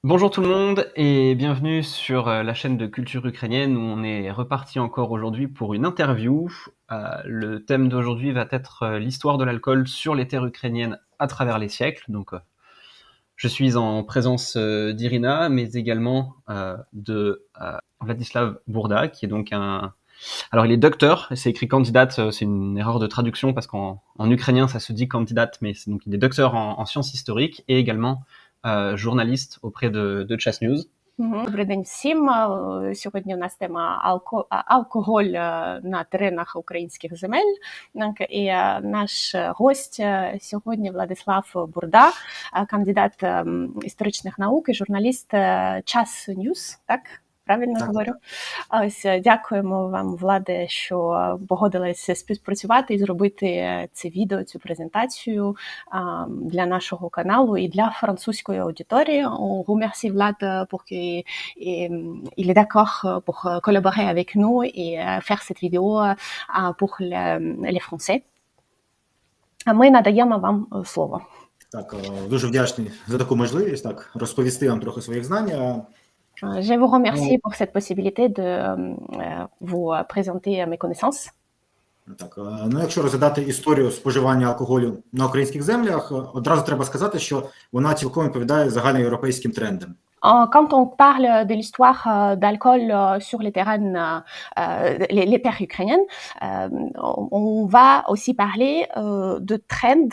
Bonjour tout le monde et bienvenue sur la chaîne de culture ukrainienne où on est reparti encore aujourd'hui pour une interview. Le thème d'aujourd'hui va être l'histoire de l'alcool sur les terres ukrainiennes à travers les siècles. Donc, je suis en présence d'Irina, mais également de Vladislav Bourda, qui est donc un... Alors, il est docteur, c'est écrit candidate, c'est une erreur de traduction parce qu'en ukrainien ça se dit candidate, mais donc il est docteur en sciences historiques et également journaliste auprès de Chess News. Добрий день всім. Сьогодні у нас тема алкоголь на теренах українських земель. І наш гость сьогодні Владислав Бурда, кандидат історичних наук і журналіст Час News, так? Правильно говорю? Ось, дякуємо вам, Владе, що погодилися співпрацювати і зробити це відео, цю презентацію для нашого каналу і для французької аудиторії. On remercie Vlad pour qu'il est d'accord pour collaborer avec nous et faire cette vidéo pour les Français. Ми надаємо вам слово. Так, дуже вдячний за таку можливість так розповісти вам трохи своїх знань. Je vous remercie pour cette possibilité de vous présenter mes connaissances. Так, якщо розглядати історію споживання алкоголю на українських землях, одразу треба сказати, що вона цілком відповідає загальноєвропейським трендам. Quand on parle de l'histoire d'alcool sur les terres ukrainiennes, on va aussi parler de trend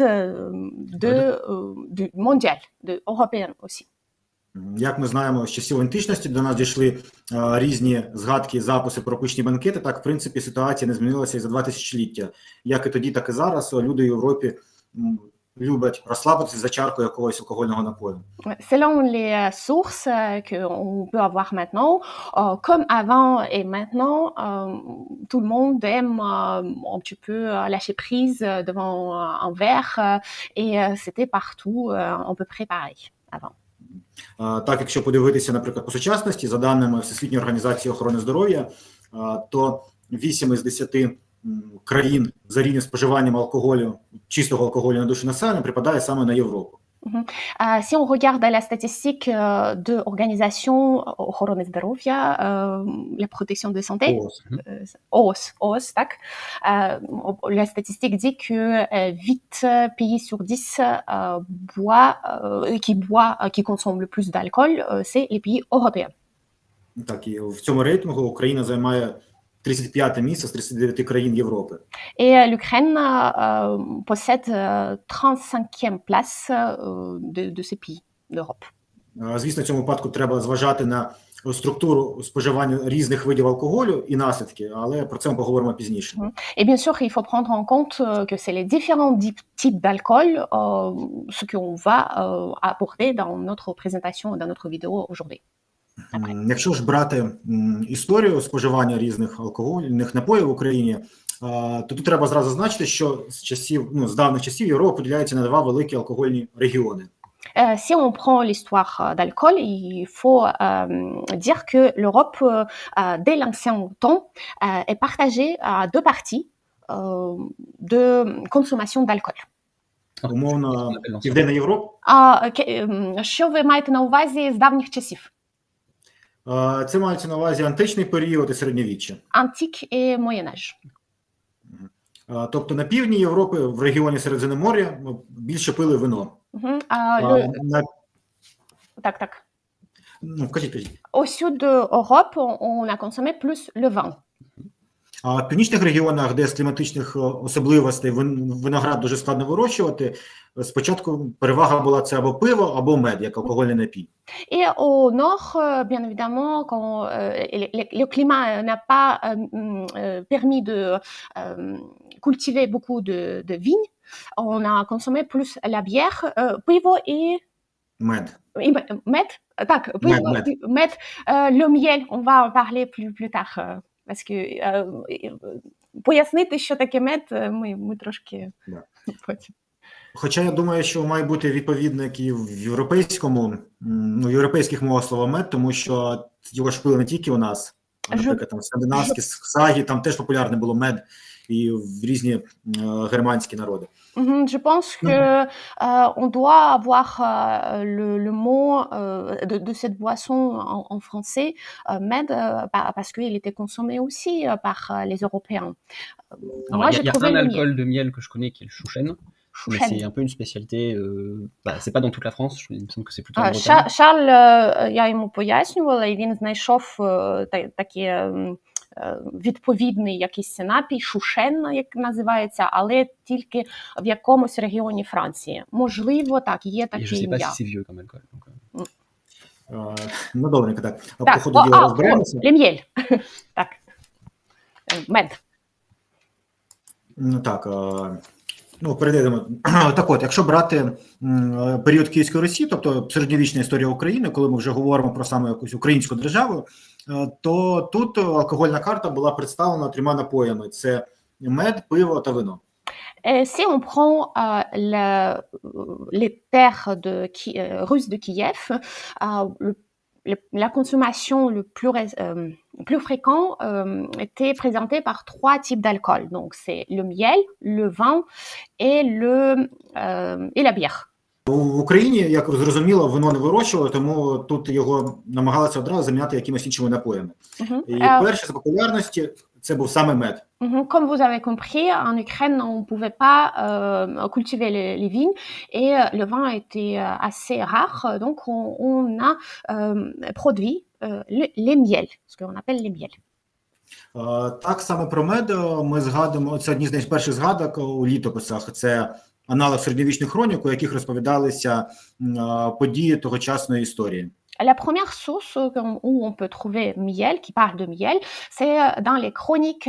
mondial, européen aussi. Як ми знаємо, з часів античності до нас дійшли різні згадки, записи про пишні банкети, так, в принципі, ситуація не змінилася і за 2 тисячоліття. Як і тоді, так і зараз люди в Європі люблять розслабитися за чаркою якогось алкогольного напою. Selon les sources qu'on peut avoir maintenant, comme avant et maintenant, tout le monde aime un petit peu lâcher prise devant un verre et c'était partout à peu près pareil avant. Так, якщо подивитися, наприклад, по сучасності, за даними Всесвітньої організації охорони здоров'я, то 8 із 10 країн за рівнем споживанням алкоголю, чистого алкоголю на душу населення припадає саме на Європу. Si on regarde la statistique de l'organisation охорони здоров'я, la protection de santé, OOS, так, la statistique dit que 8 pays sur 10 qui consomment le plus d'alcool, c'est les pays européens. Так, і в цьому рейтингу Україна займає 35-те місце з 39 країн Європи. Et l'Ukraine possède 35e place de ces pays d'Europe. Звісно, в цьому випадку треба зважати на структуру споживання різних видів алкоголю і наслідки, але про це ми поговоримо пізніше. Et bien sûr, il faut prendre en compte que c'est les différents types d'alcool, ce qu'on va aborder dans notre présentation, dans notre vidéo aujourd'hui. Якщо ж брати історію споживання різних алкогольних напоїв в Україні, то тут треба зразу зазначити, що з давніх часів Європа поділяється на 2 великі алкогольні регіони. Si on prend l'histoire d'alcool, il faut dire que l'Europe, dès l'ancien temps, est partagée à 2 parties de consommation d'alcool. Умовно, Південна Європа? Що ви маєте на увазі з давніх часів? Це мається на увазі античний період і середньовіччя. Антик і Моєн-Аж. Тобто на півдні Європи, в регіоні Середземномор'я, більше пили вино. Так. Кажіть. Au sud de l'Europe, on a consommé plus le vin. А в північних регіонах, де з кліматичних особливостей виноград дуже складно вирощувати, спочатку перевага була це або пиво, або мед, як алкогольний напій. Et au nord, bien évidemment, quand le climat n'a pas permis de cultiver beaucoup de vignes, on a consommé plus la bière, pivo et... Мед. Mед? Так, mед. Le miel, on va en parler plus tard. Parce que пояснити, що таке мед, ми трошки потім. Хоча я думаю, що має бути відповідник і в європейських мовах слова мед, тому що його ж пили не тільки у нас, Наприклад, там скандинавські саги, там теж популярне було мед і в різні германські народи. Je pense que on doit avoir le mot de cette boisson en français, med, parce qu'il était consommé aussi par les Européens. Alors, Moi, il j'ai y a trouvé un le miel. alcool de miel que je connais qui est le chouchen, mais c'est un peu une spécialité. C'est pas dans toute la France, il me semble que c'est plutôt en Bretagne. Шарль, я йому пояснювала, і він знайшов такі відповідний якийсь напій, шушен, як називається, але тільки в якомусь регіоні Франції. Можливо, так, є таке Et je sais pas ім'я. si c'est vieux comme alcool. Donc, Ну, добренько, так. По Так, ходу діла розберемося. лем'єль. Так. Мед. Ну, так, ну, перейдемо. Так от, якщо брати період Київської Русі, тобто середньовічна історія України, коли ми вже говоримо про саме якусь українську державу, то тут алкогольна карта була представлена 3 напоями. Це мед, пиво та вино. Si on prend les terres russes de Kiev, la consommation le plus fréquent était présentée par 3 types d'alcool. Donc c'est le miel, le vin et la bière. В Україні, як зрозуміло, вино не вирощували, тому тут його намагалися одразу заміняти якимось іншими напоями. І перший за популярності це був саме мед. Comme vous avez compris, en Ukraine, on ne pouvait pas cultiver les vignes et le vin était assez rare. Donc, on a produit les miels, ce qu'on appelle les miels. Так, саме про мед ми згадуємо, це одні з найперших згадок у літописах. Це аналог середньовічних хронік, у яких розповідалися події тогочасної історії. La première source où on peut trouver miel, qui parle de miel, c'est dans les chroniques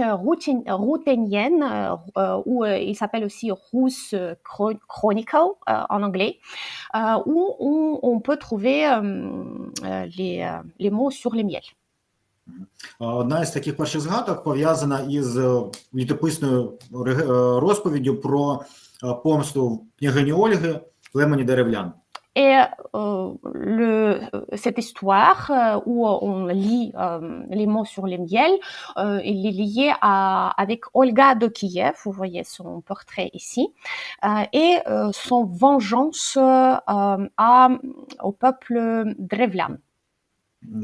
rutheniennes, où il s'appelle aussi Rus Chronicle en anglais, où on peut trouver les mots sur les miels. Одна із таких перших згадок пов'язана із літописною розповіддю про помсту княгині Ольги племені деревлян. Et cette histoire où on lit les mots sur les miels, il est lié avec Olga de Kiev, vous voyez son portrait ici, et son vengeance au peuple drevlan.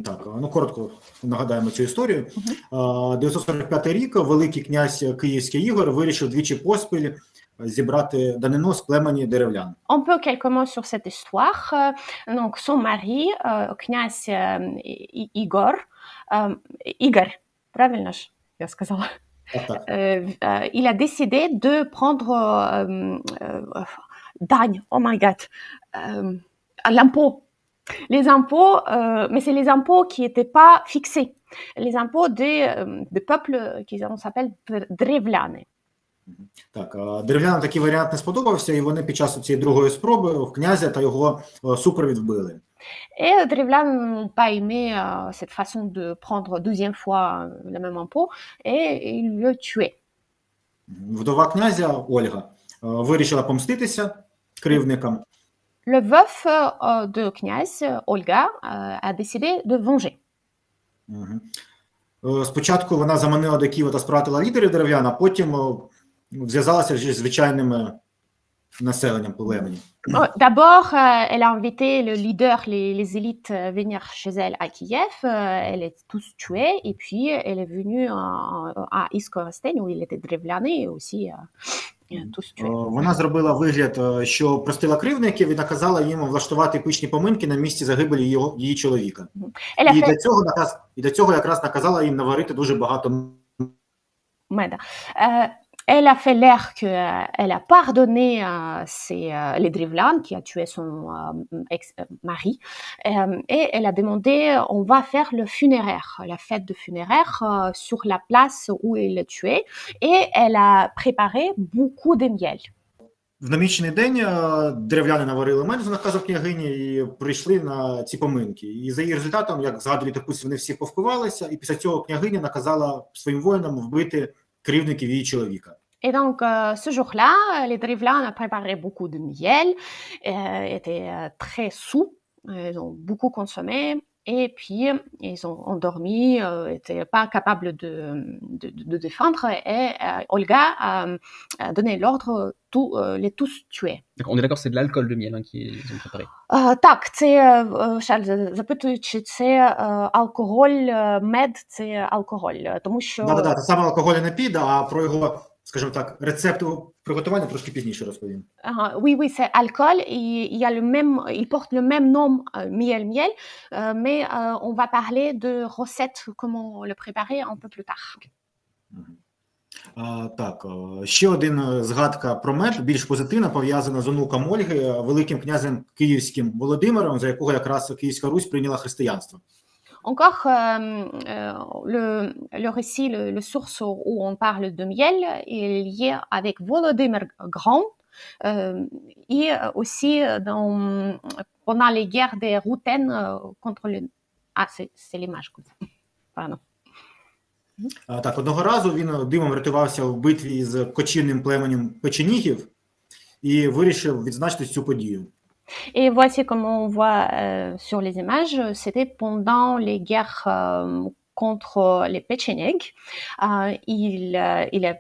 Так, ну коротко нагадаємо цю історію. 945 рік великий князь Київський Ігор вирішив двічі поспіль зібрати данину з племені деревлян. Un peu quelques mots sur cette histoire. Donc son mari, князь Игорь, правильно ж я сказала? Il a décidé de prendre дань, oh my god, l'impôt. Les impôts, mais c'est les impôts qui n'étaient pas fixés. Les impôts des peuples qui s'appellent drevляни. Так, деревлянам такий варіант не сподобався, і вони під час цієї другої спроби в князя та його супровід вбили. Et les drevляни n'ont pas aimé cette façon de prendre deuxième fois le même impôt, et ils le tuaient. Вдова князя Ольга вирішила помститися кривдникам. Le veuf de князь Olga a décidé de venger. Спочатку вона заманила до Києва та спратила лідерів деревлян, а потім зв'язалася з звичайним населенням племені. D'abord, elle a invité le leader, les élites venir chez elle à Kiev. Elle est tous tuée, et puis elle est venue à Iskorosten, où il était drevляни, et aussi tous tués. Вона зробила вигляд, що простила кривдників і наказала їм влаштувати пишні поминки на місці загибелі її чоловіка. І для цього якраз наказала їм наварити дуже багато меда. Elle a fait l'air qu'elle a pardonné les drevлян qui a tué son ex-mari, et elle a demandé, on va faire le funéraire, la fête de funéraire sur la place où il le tuait, et elle a préparé beaucoup de miel. В намічений день древляни наварили мед за наказом княгині і прийшли на ці поминки. І за її результатом, як згадують літописці, вони всі повпивалися, і після цього княгиня наказала своїм воїнам вбити кривдників її чоловіка. Et donc, ce jour-là, les drevлян ont préparé beaucoup de miel, étaient très saouls, ils ont beaucoup consommé, Et puis, ils ont endormi, n'étaient pas capables de défendre. Et Olga a donné l'ordre les tous tuer. On est d'accord, c'est de l'alcool de miel qu'ils ont préparé. Так, це, Шарль, запитують, чи це алкоголь, мед – це алкоголь, тому що… Да, це саме алкогольний напій, а про його, скажімо так, рецепт приготування трошки пізніше розповім. Oui, c'est alcool, il porte le même nom, miel, mais on va parler de recettes, comment le préparer un peu plus tard. Так, ще один згадка про мед, більш позитивна, пов'язана з онуком Ольги, великим князем київським Володимиром, за якого якраз Київська Русь прийняла християнство. Encore, le récit, le source où on parle de miel est lié avec Volodymyr Grand et aussi pendant les guerres des Routènes contre le… Ah, c'est l'image comme ça. Pardon. Так, одного разу він димом рятувався в битві з кочівним племенем печенігів і вирішив відзначити цю подію. Et voici comment on voit sur les images, c'était pendant les guerres contre les Péchénègues. Il a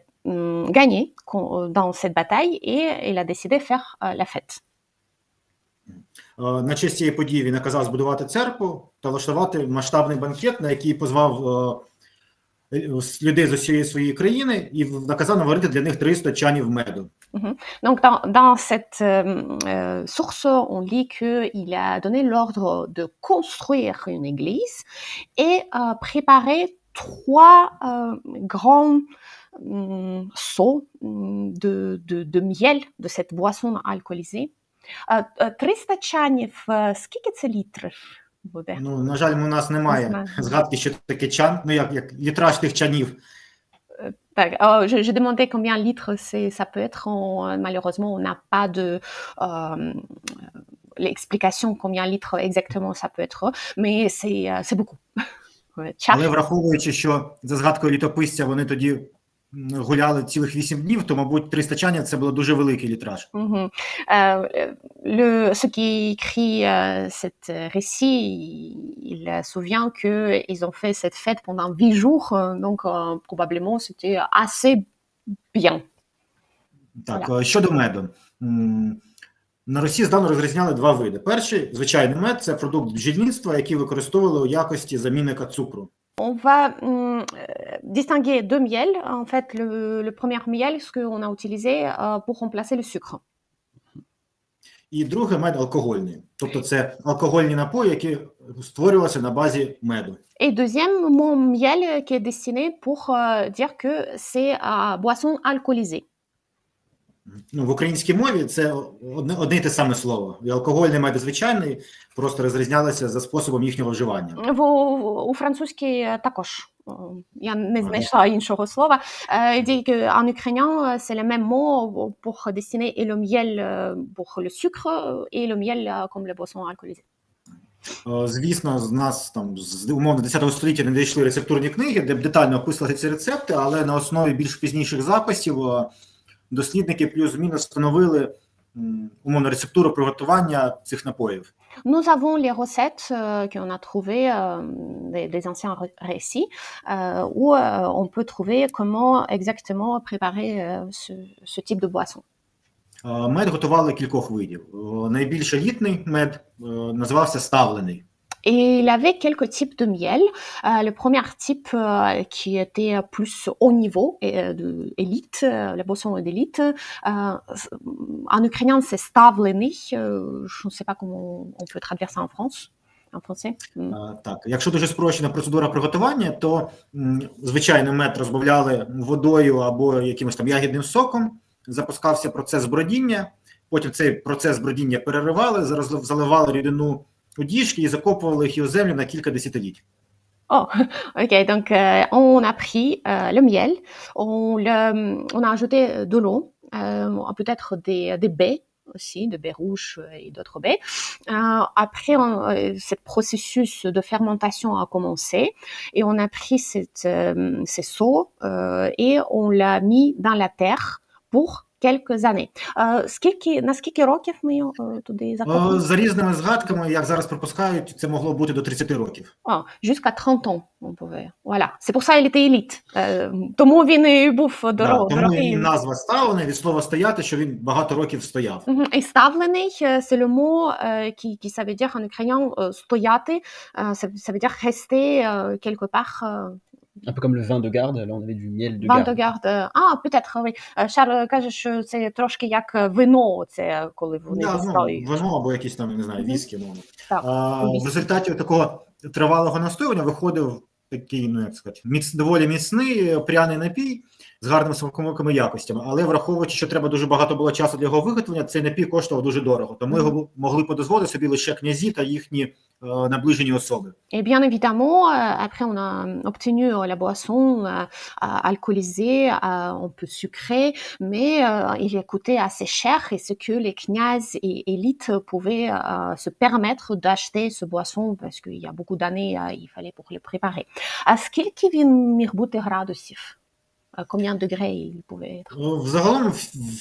gagné dans cette bataille et il a décidé de faire la fête. На честь цієї події він наказав збудувати церкву та влаштувати масштабний банкет, на який позвав людей з усієї своєї країни і наказав наварити для них 300 чанів меду. Donc, dans cette source, on lit qu'il a donné l'ordre de construire une église et préparer 3 grands seaux de miel, de cette boisson alcoolisée. 300 чанів, скільки це літрів буде? Ну, на жаль, у нас немає згадки, що таке чан, ну як літраж тих чанів. Je demandais combien de litres ça peut être. Malheureusement, on n'a pas l'explication combien de litres exactement ça peut être, mais c'est beaucoup. Але враховуючи, що за згадкою літописця вони тоді гуляли цілих 8 днів, то, мабуть, 300 чанів – це було дуже великий літраж. Ce qui écrit cet récit, il souvient qu'ils ont fait cette fête pendant 8 jours, donc probablement c'était assez bien. Так, voilà. Щодо меду. На Русі здавна розрізняли 2 види. Перший – звичайний мед – це продукт бджільництва, який використовували у якості замінника цукру. On va distinguer 2 miels. En fait, le premier miel, ce qu'on a utilisé pour remplacer le sucre. І другий мед алкогольний. Тобто це алкогольні напої, які створювалися на базі меду. Et deuxième, mon miel qui est destiné pour dire que c'est boisson alcoolisée. Ну, в українській мові це одне і те саме слово. І алкогольний мед і звичайний просто розрізнялися за способом їхнього вживання. У французькій також. Я не знайшла іншого слова. Il dit qu'en ukrainien, c'est le même mot pour dessiner et le miel pour le sucre et le miel comme les boissons alcoolisées. Звісно, з нас там з умовно 10 століття не дійшли рецептурні книги, де б детально описували ці рецепти, але на основі більш пізніших записів дослідники плюс-мінус встановили умовно рецептуру приготування цих напоїв. Nous avons les recettes qu'on a trouvées des anciens récits où on peut trouver comment exactement préparer ce type de boisson. Мед готували кількох видів. Найбільш елітний мед називався ставлений. Et il avait quelques types de miel. Le premier type qui était plus haut niveau, d'élite, la boisson d'élite. En ukrainien, c'est stavlený. Je ne sais pas comment on peut traduire ça en France. En français. Так, якщо дуже спрощена процедура приготування, то звичайний мед розбавляли водою або якимось там ягідним соком, запускався процес бродіння, потім цей процес бродіння переривали, заливали рідину у діжки і закопували їх у землю на кілька десятиліть. Oh, ok, donc on a pris le miel, on a ajouté de l'eau, peut-être des baies aussi, des baies rouges et d'autres baies. Après, ce processus de fermentation a commencé et on a pris ces seaux et on l'a mis dans la terre pour quelques années. На скільки років ми туди закопали? За різними згадками, як зараз припускають, це могло бути до 30 років. Jusqu'à 30 ans, on pouvait. Voilà. C'est pour ça il était élite. Тому він і був дорогий. Тому і назва ставлена від слова стояти, що він багато років стояв. Et ставлений, c'est le mot qui ça veut dire en ukrainien стояти, ça veut dire rester quelque part. Un peu comme le vin de garde, là on avait du miel de Vin garde. de garde. Peut-être, oui. Шар каже, що це трошки як вино, це коли вони стоять. Вино або якісь там, не знаю, віскі. Так. В результаті такого тривалого настоювання виходив такий, ну як сказати, доволі міцний пряний напій з гарними смаковими якостями, але враховуючи, що треба дуже багато було часу для його виготовлення, цей напій коштував дуже дорого, тому його могли дозволити собі лише князі та їхні наближені особи. Et bien évidemment, après on a obtenu la boisson alcoolisée, un peu sucrée, mais il coûtait assez cher et ce que les kniaz et élites pouvaient se permettre d'acheter ce boisson parce qu'il y a beaucoup d'années il fallait pour le préparer. Скільки він міг бути градусів? Combien de degrés il pouvait être? Взагалом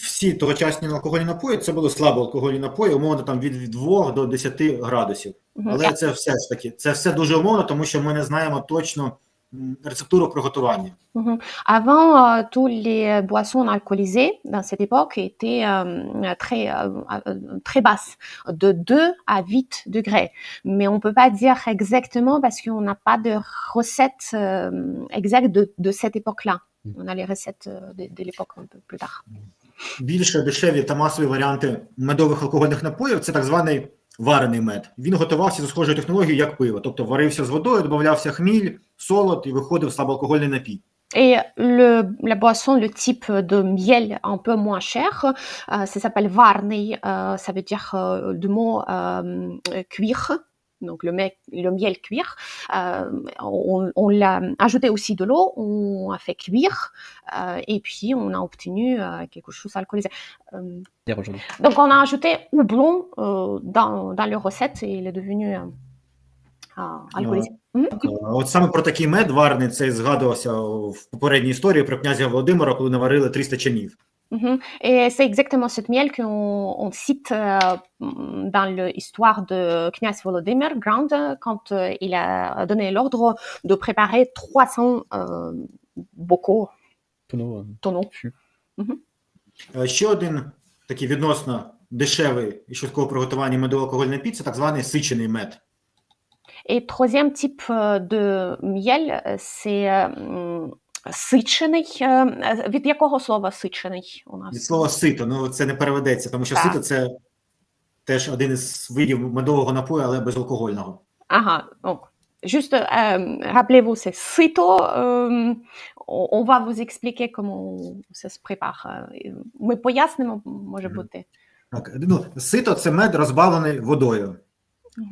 всі тогочасні алкогольні напої це були слабоалкогольні напої, умовно там від 2 до 10 градусів. Але це все ж таки, це все дуже умовно, тому що ми не знаємо точно рецептуру приготування. Avant, tous les boissons alcoolisées dans cette époque étaient très basses, de 2 à 8 degrés. Mais on ne peut pas dire exactement parce qu'on n'a pas de recette exacte de cette époque-là. On a les recettes de l'époque un peu plus tard. Більше дешеві та масові варіанти медових алкогольних напоїв – це так званий варений мед. Він готувався за схожою технологією, як пиво. Тобто варився з водою, додавався хміль, солод і виходив слабоалкогольний напій. Et la boisson, le type de miel un peu moins cher, ça s'appelle varney, ça veut dire le mot cuir. Donc le miel cuir, on l'a ajouté aussi de l'eau, on a fait cuire et puis on a obtenu quelque chose alcoolisé. Donc on a ajouté houblon dans les recettes et il est devenu alcoolisé. От саме про такий мед варений, це згадувався в попередній історії про князя Володимира, коли наварили 300 чанів. Et c'est exactement cette miel qu'on cite dans l'histoire de Kniaz Volodymyr Grand quand il a donné l'ordre de préparer 300 bocaux. Tonneaux. Ще один такий відносно дешевий і швидкого приготування медово-алкогольний напій – це так званий сичений мед. Et troisième type de miel, c'est сичений. Від якого слова сичений у нас? Від слова сито, ну це не переведеться, тому що сито – це теж один із видів медового напою, але безалкогольного. Ага, juste rappelez-vous, c'est sito. On va vous expliquer comment ça se prépare. Ми пояснимо, може бути. Так, ну, сито – це мед, розбавлений водою.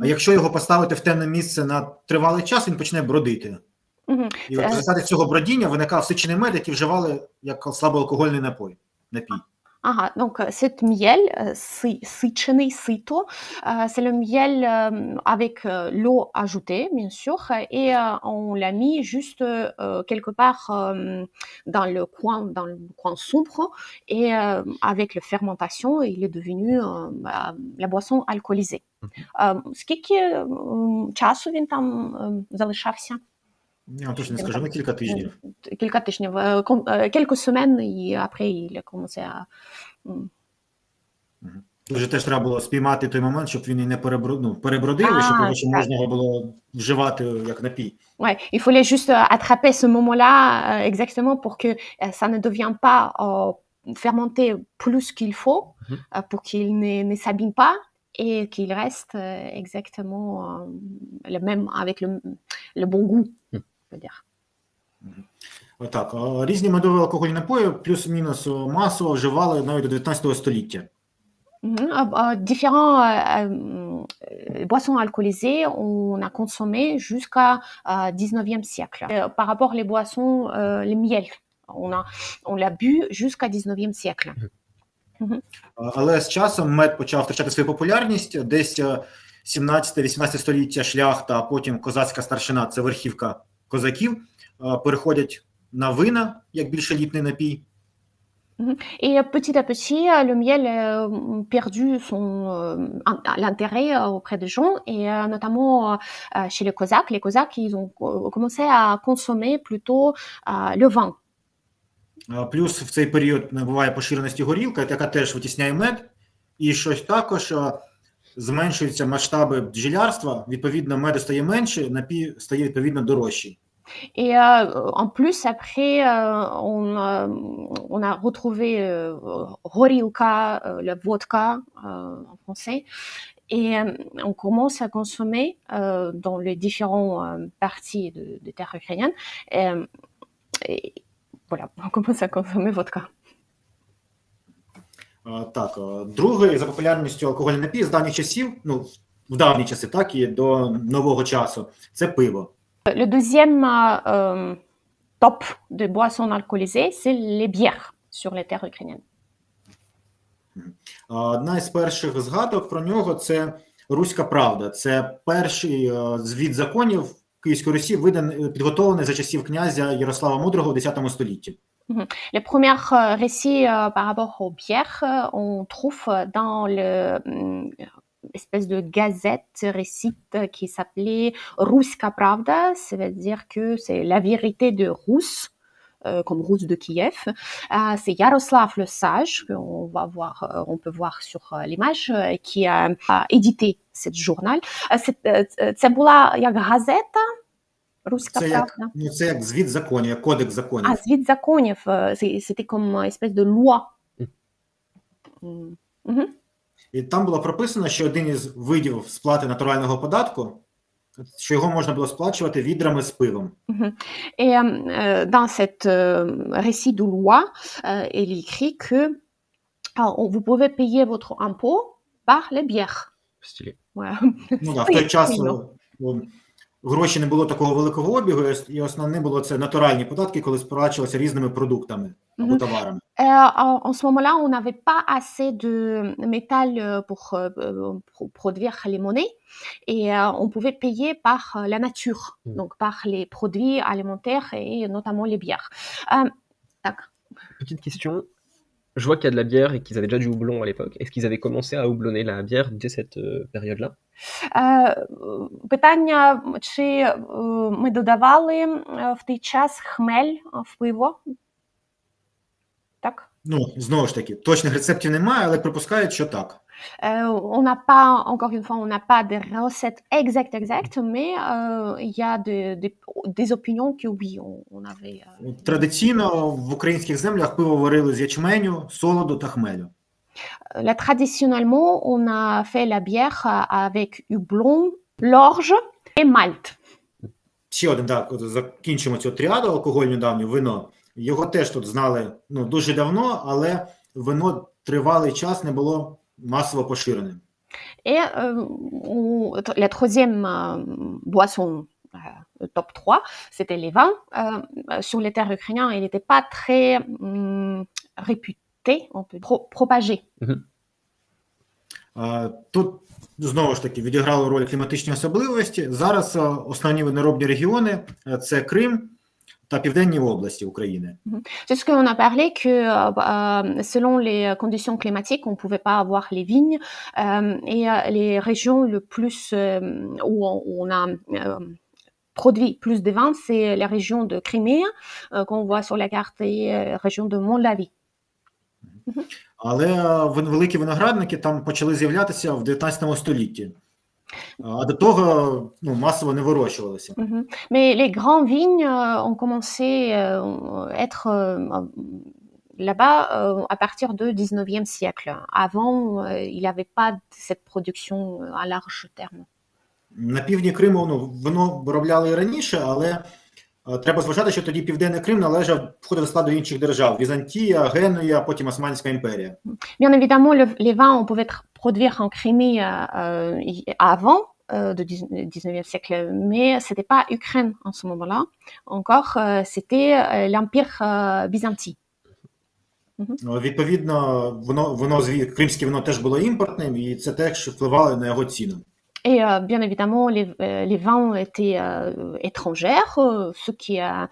А якщо його поставити в темне місце на тривалий час, він почне бродити. І в результаті цього бродіння виникав сичений мед, який вживали як слабоалкогольний напій. Ага, donc cette miel, сичений, sito, c'est le miel avec l'eau ajoutée, bien sûr, et on l'a mis juste quelque part dans le coin sombre, et avec la fermentation, il est devenu la boisson alcoolisée. Скільки часу він там залишався? Я вам точно не скажу, кілька тижнів. Кілька тижнів, quelques semaines, et après il a commencé à... Дуже теж треба було спіймати той момент, щоб він і не перебродив, і щоб його ще можна було вживати як напій. Ouais, il fallait juste attraper ce moment-là exactement pour que ça ne devienne pas fermenté plus qu'il faut, pour qu'il ne s'abîme pas et qu'il reste exactement le même, avec le bon goût. Отак. Різні медові алкогольні напої плюс-мінус масово вживали навіть до 19 століття. Différents boissons alcoolisées, on a consommé jusqu'à 19e siècle. Par rapport les boissons, les miels, on l'a bu jusqu'à 19e siècle. Але з часом мед почав втрачати свою популярність. Десь 17-18 століття шляхта, а потім козацька старшина, це верхівка козаків, переходять на вина, як більш елітний напій. Et petit à petit, le miel a perdu l'intérêt auprès des gens et notamment chez les Cosaques. Les Cosaques, ils ont commencé à consommer plutôt le vin. Плюс в цей період набуває поширеності горілка, яка теж витісняє мед, і щось також зменшуються масштаби бджілярства, відповідно, меду стає менше, напій стає відповідно дорожчий. Et en plus, après, on a retrouvé horilka, la vodka en français, et on commence à consommer dans les différentes parties de terre ukrainienne. Et voilà, on commence à consommer vodka. Так, другий за популярністю алкогольний напій з давніх часів, ну, в давні часи, так, і до нового часу, це пиво. Le deuxième top de boissons alcoolisées, c'est les bières sur les terres ukrainiennes. Одна із перших згадок про нього – це «Руська правда». Це перший звіт законів Київської Русі, підготовлений за часів князя Ярослава Мудрого в X столітті. Les premiers récits par rapport aux bières, on trouve dans espèce de gazette récite qui s'appelait Ruska Pravda, ça veut dire que c'est la vérité de Russe, comme Russe de Kiev. C'est Yaroslav le Sage, on peut voir sur l'image, qui a édité ce journal. Це була як газета, Руська правда. Це як звіт законів, як кодекс законів. Звіт законів, c'était comme espèce de loi. І там було прописано, що один із видів сплати натурального податку, що його можна було сплачувати відрами з пивом. Et dans cette récit de loi, il écrit que vous pouvez payer votre impôt par les bières. Stylé. Voilà. Ну, в той час гроші не було такого великого обігу, і основне було це натуральні податки, коли сплачувалися різними продуктами або товарами. En ce moment-là, on n'avait pas assez de métal pour produire les monnaies et on pouvait payer par la nature, donc par les produits alimentaires et notamment les bières. Petite question. Je vois qu'il y a de la bière et qu'ils avaient déjà du houblon à l'époque. Est-ce qu'ils avaient commencé à houblonner la bière dès cette période-là? Питання, чи ми додавали в той час хмель в пиво? Так? Ну, знову ж таки, точних рецептів немає, але припускають, що так. On n'a pas, encore une fois, on n'a pas des recettes exactes, mais il y a des opinions que oui, on avait. Традиційно в українських землях пиво варили з ячменю, солоду та хмелю. Là, traditionnellement, on a fait la bière avec houblon, l'orge et malt. Ще один, так, закінчимо цю тріаду алкогольну давню, вино. Його теж тут знали дуже давно, але вино тривалий час не було масово поширеним. Et la troisième boisson, top 3, c'était les vins. Sur les terres ukrainiennes, il n'était pas très réputé, on peut propagé. Тут, знову ж таки, відіграли роль кліматичні особливості. Зараз основні виноробні регіони – це Крим та південні області України. C'est ce qu'on a parlé que selon les conditions climatiques, on ne pouvait pas avoir les vignes et les régions le plus où on a produit plus de vin, c'est la région de Crimée qu'on voit sur la carte et la région de Moldavie. Але великі виноградники там почали з'являтися в 19 столітті. А до того масово не вирощувалися. Mais les grands vignes ont commencé à être là-bas à partir du 19e siècle. Avant, il n'y avait pas cette production à large terme. На півдні Криму вино виробляли і раніше, але треба зважати, що тоді Південний Крим входив до складу інших держав. Візантія, Генуя, потім Османська імперія. Bien évidemment, les vins, on pouvait produire en Crimée avant du 19e siècle, mais ce n'était pas Ukraine en ce moment-là. Encore, c'était l'Empire byzantin. Відповідно, кримське вино теж було імпортним, і це теж впливало на його ціну. Et bien évidemment, les vins étaient étrangers, ce qui a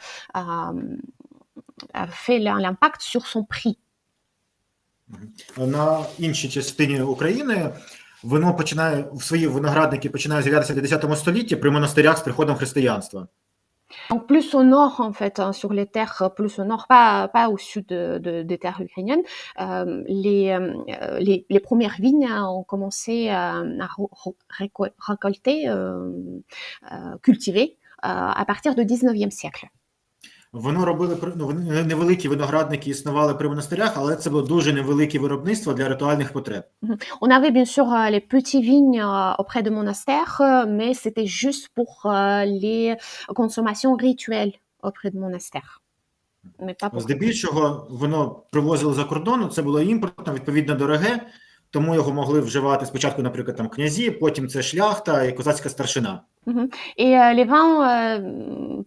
fait l'impact sur son prix. На іншій частині України вино починає, свої виноградники починають з'являтися в 10 столітті при монастирях з приходом християнства. Donc plus au nord, en fait, hein, sur les terres plus au nord, pas au sud des terres ukrainiennes, les premières vignes ont commencé à récolter, cultiver à partir du 19e siècle. Воно робили, невеликі виноградники існували при монастирях, але це було дуже невелике виробництво для ритуальних потреб. On avait bien sûr les petits vignes auprès de monastères, mais c'était juste pour les consommations rituelles auprès de monastères. Здебільшого воно привозили за кордону, це було імпортно, відповідно дороге, тому його могли вживати спочатку, наприклад, там князі, потім це шляхта і козацька старшина. Et les vins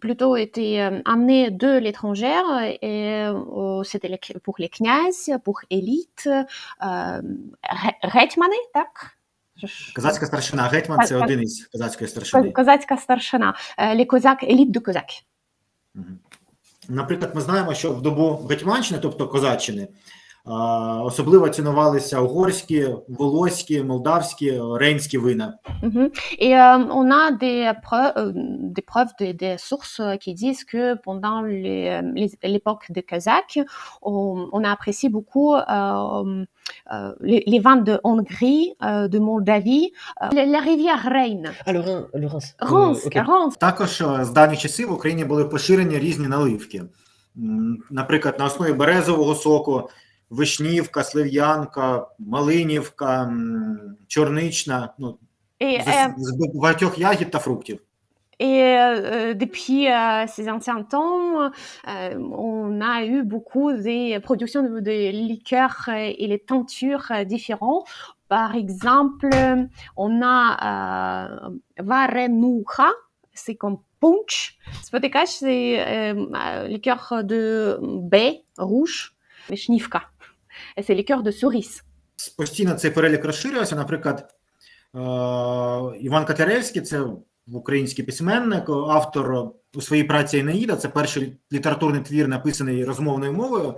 plutôt étaient amenés de l'étranger et c'était pour les kniazes, pour élites, гетьмани, так? Козацька старшина, гетьман – це один із козацької старшини. Козацька старшина, les cosaques, élite de cosaques. Наприклад, ми знаємо, що в добу Гетьманщини, тобто козаччини, особливо цінувалися угорські, волоські, молдавські, рейнські вина. Et on a des preuves, des sources qui disent que pendant l'époque des Cosaques, on a apprécié beaucoup les vins de Hongrie, de Moldavie, la rivière Rhine. Le Reims. Reims. Також з давніх часів в Україні були поширені різні наливки. Наприклад, на основі березового соку, вишнівка, слив'янка, малинівка, чорнична, з багатьох ягід та фруктів. Et depuis ces anciens temps, on a eu beaucoup des productions de liqueurs et les tentures différents. Par exemple, on a варенуха, c'est comme punch. Spotekash, c'est liqueur de baie rouge. Вишнівка. C'est liqueur de cerise. Постійно цей перелік розширювався. Наприклад, Іван Котляревський, це український письменник, автор у своїй праці «Енеїда», це перший літературний твір, написаний розмовною мовою,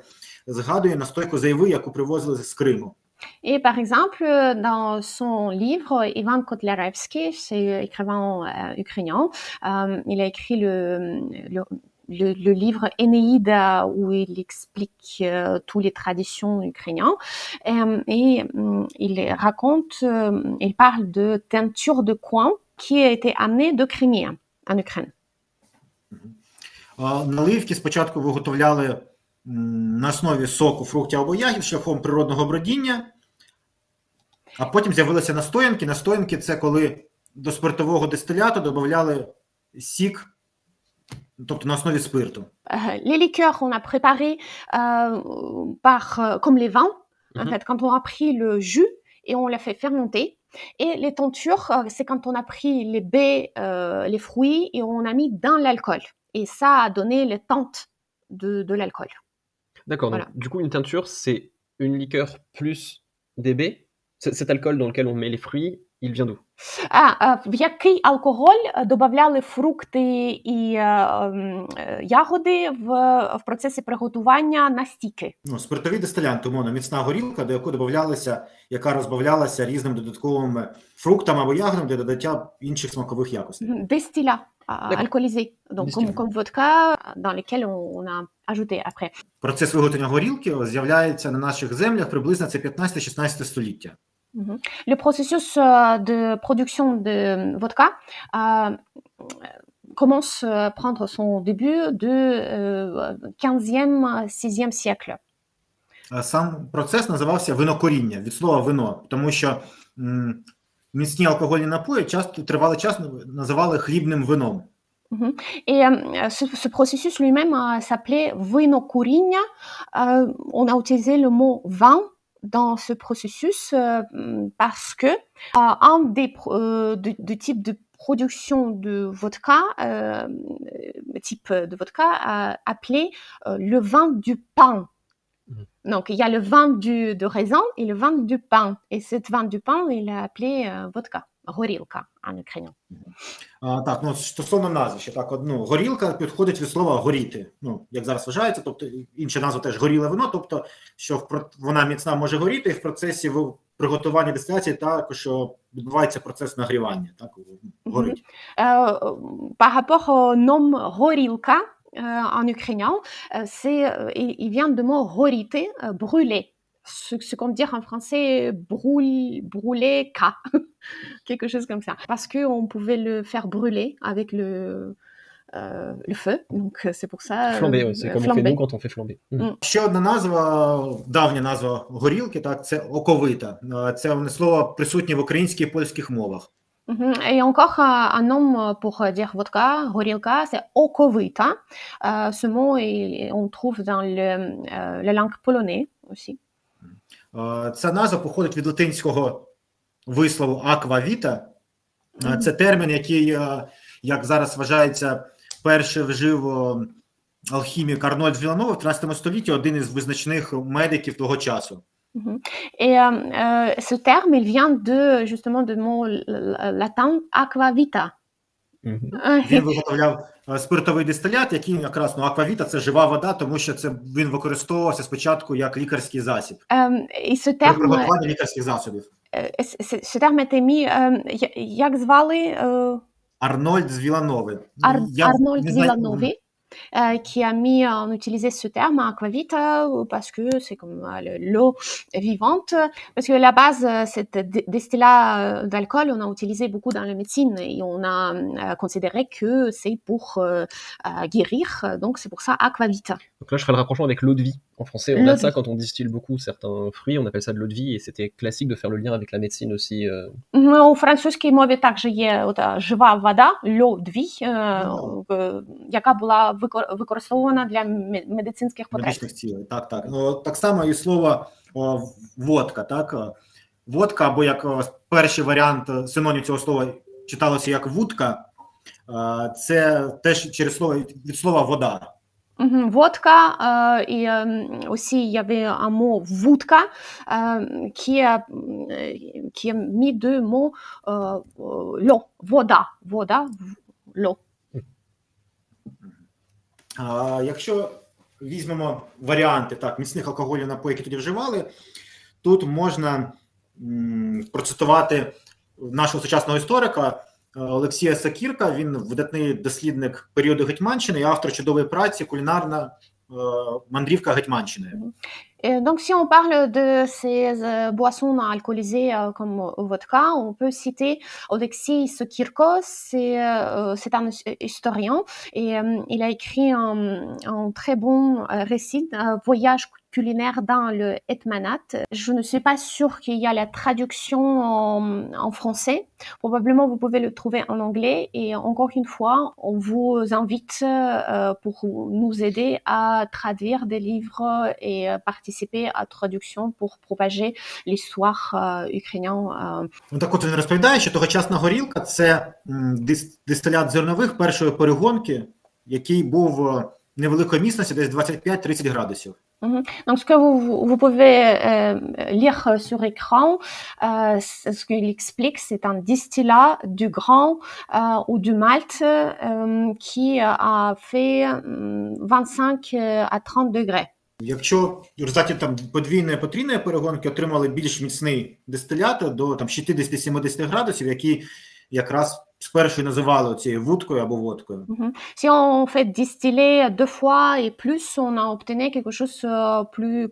згадує настойку з айви, яку привозили з Криму. Et par exemple, dans son livre, Ivan Kotlyarevsky, c'est écrivain ukrainien, il a écrit le livre Énéide où il explique toutes les traditions ukrainiennes et il raconte, il parle de teinture de coin qui a été amenée de Crimée en Ukraine. Наливки спочатку виготовляли на основі соку, фруктів або ягід шляхом природного бродіння, а потім з'явилися настоянки. Настоянки – це коли до спиртового дистиляту додавали сік, тобто на основі спирту. Les liqueurs, on a préparé comme les vins. En fait, quand on a pris le jus et on l'a fait fermenter. Et les tentures, c'est quand on a pris les baies, les fruits et on a mis dans l'alcool. Et ça a donné les teintes de l'alcool. D'accord, voilà. Donc, du coup, une teinture, c'est une liqueur plus des baies. Cet alcool dans lequel on met les fruits, il vient d'où? В який алкоголь додавали фрукти і ягоди в процесі приготування настійки? Спиртові дистилянти, умовно, міцна горілка, до якої додавалася, яка розбавлялася різними додатковими фруктами або ягодами для додаття інших смакових якостей. Distillats alcoolisés, donc comme vodka, dans lesquels on a ajouté après. Процес виготовлення горілки з'являється на наших землях приблизно це 15-16 століття. Le processus de production de vodka commence à prendre son début de 15e, 6e siècle. Сам процес називався винокуріння, від слова вино, тому що міцні алкогольні напої тривалий час називали хлібним вином. Et ce processus lui-même s'appelait vinokurinja. On a utilisé le mot vin dans ce processus parce que un des types de production de vodka, type de vodka, appelé le vin du pain. Donc il y a le vin de raisin et le vin du pain. Et ce vin du pain, il est appelé vodka. горілка en ukrainien. Так, ну стосовно назви, ще так, горілка підходить від слова горіти, як зараз вважається, тобто інша назва теж горіле вино, тобто, що вона міцна може горіти, і в процесі приготування дистиляції також відбувається процес нагрівання, так, горить. Par rapport au nom горілка en ukrainien, il vient de mot горіти, brûler. Ce qu'on dit en français, brûler K, quelque chose comme ça. Parce qu'on pouvait le faire brûler avec le feu, donc c'est pour ça... Flamber, c'est comme on fait nous quand on fait flamber. Ще одна назва, давня назва горілки, так, це оковита. Це слово присутнє в українській і польських мовах. Et encore un nom pour dire vodka, горілка, c'est оковита. Ce mot, on trouve dans la langue polonaise aussi. Ця назва походить від латинського вислову аквавіта. Це термін, який, як зараз вважається, перший вжив алхімік Арнольд Віланов в 13 столітті, один із визначних медиків того часу. Et ce terme, il vient justement du mot latin aquavita. Він виготовляв спиртовий дистилят, який якраз, аквавіта – це жива вода, тому що він використовувався спочатку як лікарський засіб. При приготуванні лікарських засобів. Ce terme était mis, як звали? Арнольд з Віланови. Arnold Villanove, qui a mis en utiliser ce terme aquavita parce que c'est comme l'eau vivante, parce que à la base cet destillat d'alcool on a utilisé beaucoup dans la médecine et on a considéré que c'est pour guérir, donc c'est pour ça aquavita. Donc là je ferai le rapprochement avec l'eau de vie. En français on a ça quand on distille beaucoup certains fruits, on appelle ça de l'eau de vie et c'était classique de faire le lien avec la médecine aussi. У французькій мові також є жива вода, l'eau de vie, яка була використовувана для медицинських потреб. Медичних цілей, так. Так само і слово водка, так? Водка, або як перший варіант синонім цього слова читалося як вудка, це теж через слово, від слова вода. Vodka, et aussi il y avait un mot vodka qui est mis deux mots l'eau, voda, l'eau. Якщо візьмемо варіанти так, міцних алкогольних напоїв, які тоді вживали, тут можна процитувати нашого сучасного історика Олексія Сакірка. Він видатний дослідник періоду Гетьманщини і автор чудової праці «Кулінарна мандрівка Гетьманщиною». Donc, si on parle de ces boissons alcoolisées comme vodka, on peut citer Oleksiy Sokyrko, c'est un historien et il a écrit un très bon récit, un voyage culinaire dans le Hetmanat. Je ne suis pas sûre qu'il y a la traduction en français. Probablement, vous pouvez le trouver en anglais. Et encore une fois, on vous invite pour nous aider à traduire des livres et participer à la traduction pour propager l'histoire ukrainienne. Так от він розповідає, що тогочасна горілка – це дистилят зернових першої перегонки, який був невеликої міцності, десь 25-30 градусів. Donc, ce que vous pouvez lire sur écran, ce qu'il explique, c'est un distillat du grain ou du malt qui a fait 25 à 30 degrés. Якщо в результаті подвійної, потрійної перегонки отримали більш міцний дистилят до 60-70 градусів, які якраз спершу називали цією вудкою або водкою. Si on fait distiller 2 fois et plus, on a obtenu quelque chose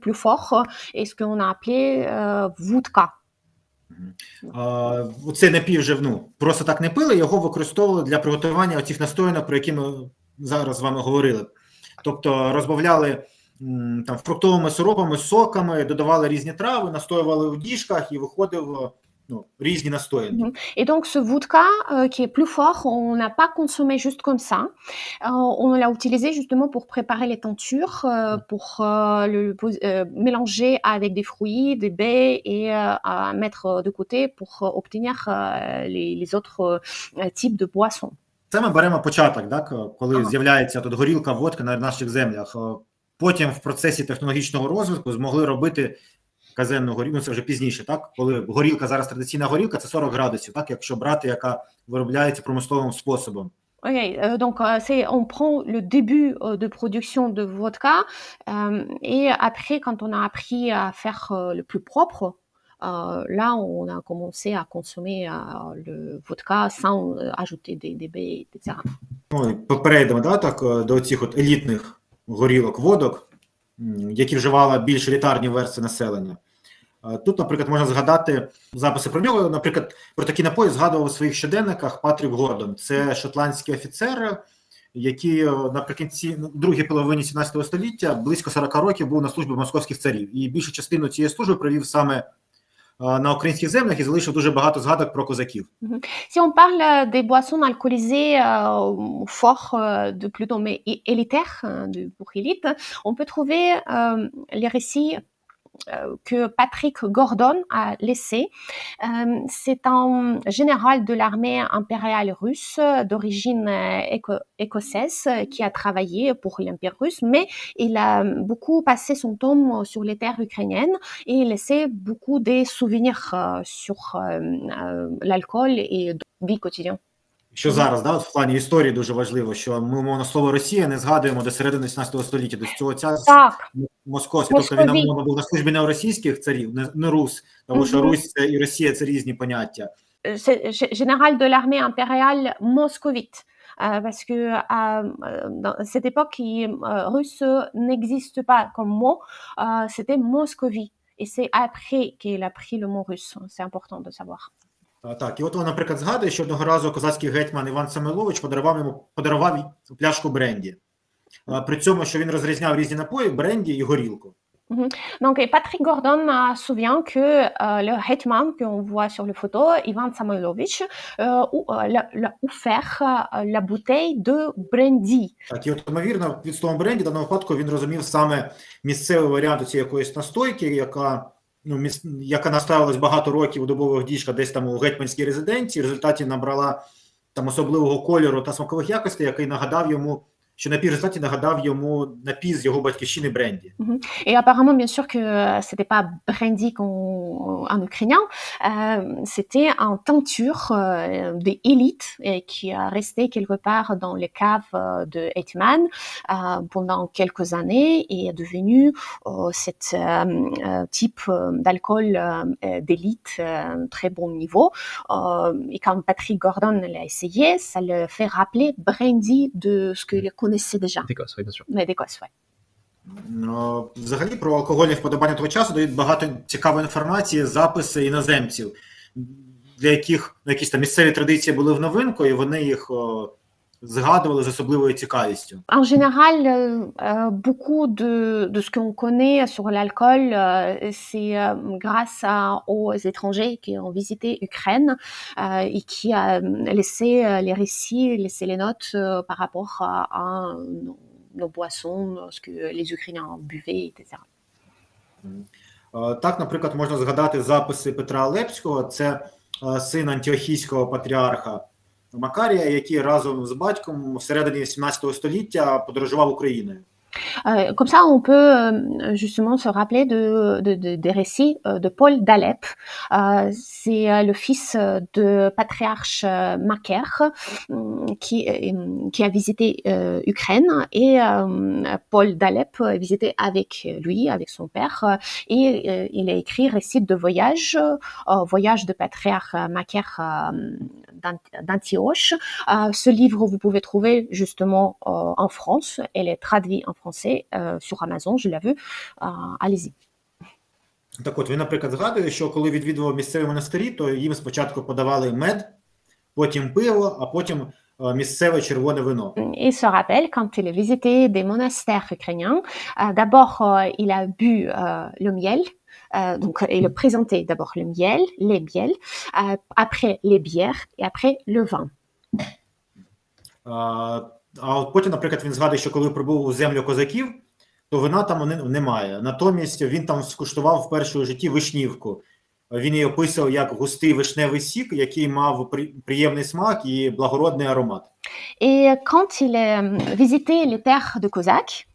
plus fort et ce qu'on a appelé vodka. Цей напій вже просто так не пили, його використовували для приготування оцих настоянок, про які ми зараз з вами говорили. Тобто розбавляли фруктовими сиропами, соками, додавали різні трави, настоювали в діжках і виходив різні настоянки. Et donc ce vodka qui est plus fort, on n'a pas consommé juste comme ça. On l'a utilisé justement pour préparer les tentures, pour le mélanger avec des fruits, des baies et à mettre de côté pour obtenir les autres types de boissons. Це ми беремо початок, так, коли з'являється тут горілка, водка на наших землях. Потім в процесі технологічного розвитку змогли робити казенну горілку, це вже пізніше, так? Коли горілка, зараз традиційна горілка, це 40 градусів, так? Якщо брати, яка виробляється промисловим способом. Ok, donc on prend le début de production de vodka et après, quand on a appris à faire le plus propre, là, on a commencé à consommer le vodka sans ajouter des baies, etc. Перейдемо, да, так, до цих от елітних горілок, водок, які вживала більш елітарні верстви населення. Тут, наприклад, можна згадати записи про нього. Наприклад, про такі напої згадував у своїх щоденниках Патрік Гордон. Це шотландський офіцер, який наприкінці другій половині 17 століття близько 40 років був на службі московських царів. І більшу частину цієї служби провів саме на українських землях і залишив дуже багато згадок про козаків. Si on parle des boissons alcoolisées forts, de plutôt mais élitaires, pour élite, on peut trouver les récits que Patrick Gordon a laissé. C'est un général de l'armée impériale russe d'origine écossaise qui a travaillé pour l'Empire russe, mais il a beaucoup passé son temps sur les terres ukrainiennes et il laissait beaucoup des souvenirs sur l'alcool et vie quotidienne. Що зараз, да, в плані історії дуже важливо, що ми, мовно, слово Росія не згадуємо до середини 17 століття, до цього часу московський, тобто він, мовно, був на службі не російських царів, не рус, тому що Русь це і Росія це різні поняття. Général de l'armée impériale moscovite. Parce que dans cette époque, russe n'existe pas comme mot, c'était Moscovie. Et c'est après qu'il a pris le mot russe. C'est important de savoir. Так, і от він, наприклад, згадує, що одного разу козацький гетьман Іван Самойлович подарував пляшку бренді. При цьому, що він розрізняв різні напої, бренді і горілку. Donc, Patrick Gordon souvient que le hetman qu'on voit sur les photos, Ivan Samoilovich, l'a offert la bouteille de brandy. Так, і от, ймовірно, від слова бренді, в даному випадку, він розумів саме місцевий варіант цієї якоїсь настойки, яка наставилась багато років у дубових діжках десь там у гетьманській резиденції, в результаті набрала там особливого кольору та смакових якостей, який нагадав йому, що напій в результаті нагадав йому напій з його батьківщини бренді. Et apparemment, bien sûr que c'était pas brandy en ukrainien, c'était un teinture des élites qui a resté quelque part dans les caves de Hetman pendant quelques années et est devenu cet type d'alcool d'élite très bon niveau. Et quand Patrick Gordon l'a essayé, ça le fait rappeler brandy de ce qu'il connaissait déjà. D'Écosse, oui, bien sûr. Mais d'Écosse, ouais. Взагалі про алкогольні вподобання того часу дають багато цікавої інформації, записи іноземців, для яких якісь там місцеві традиції були в новинку, і вони їх згадували з особливою цікавістю. En général, beaucoup de ce qu'on connaît sur l'alcool, c'est grâce aux étrangers qui ont visité Ukraine et qui a laissé les récits, laissé les notes par rapport à nos boissons, ce que les Ukrainiens buvaient, etc. Так, наприклад, можна згадати записи Петра Лепського, це син антіохійського патріарха Макарія, який разом з батьком всередині 17 століття подорожував Україною. Comme ça, on peut justement se rappeler des récits de Paul d'Alep. C'est le fils de patriarche Macaire qui a visité Ukraine et Paul d'Alep a visité avec lui, avec son père, et il a écrit récit de voyage de patriarche Macaire d'Antioche. Ce livre, vous pouvez trouver justement en France. Elle est traduite en français sur Amazon, je l'ai vu. Allez-y. Так от, він, наприклад, згадує, що коли відвідував місцеві монастирі, то їм спочатку подавали мед, потім пиво, а потім місцеве червоне вино. Il se rappelle, quand il a visité des monastères ukrainiens, d'abord, il a bu le miel. Donc, il a présenté d'abord le miel, les miels, après les bières et après le vin. А от потім, наприклад, він згадує, що коли прибув у землю козаків, то вина там немає. Натомість він там скуштував вперше у житті вишнівку. Він її описував як густий вишневий сік, який мав приємний смак і благородний аромат. Et quand il a visité les terres de Cosaques,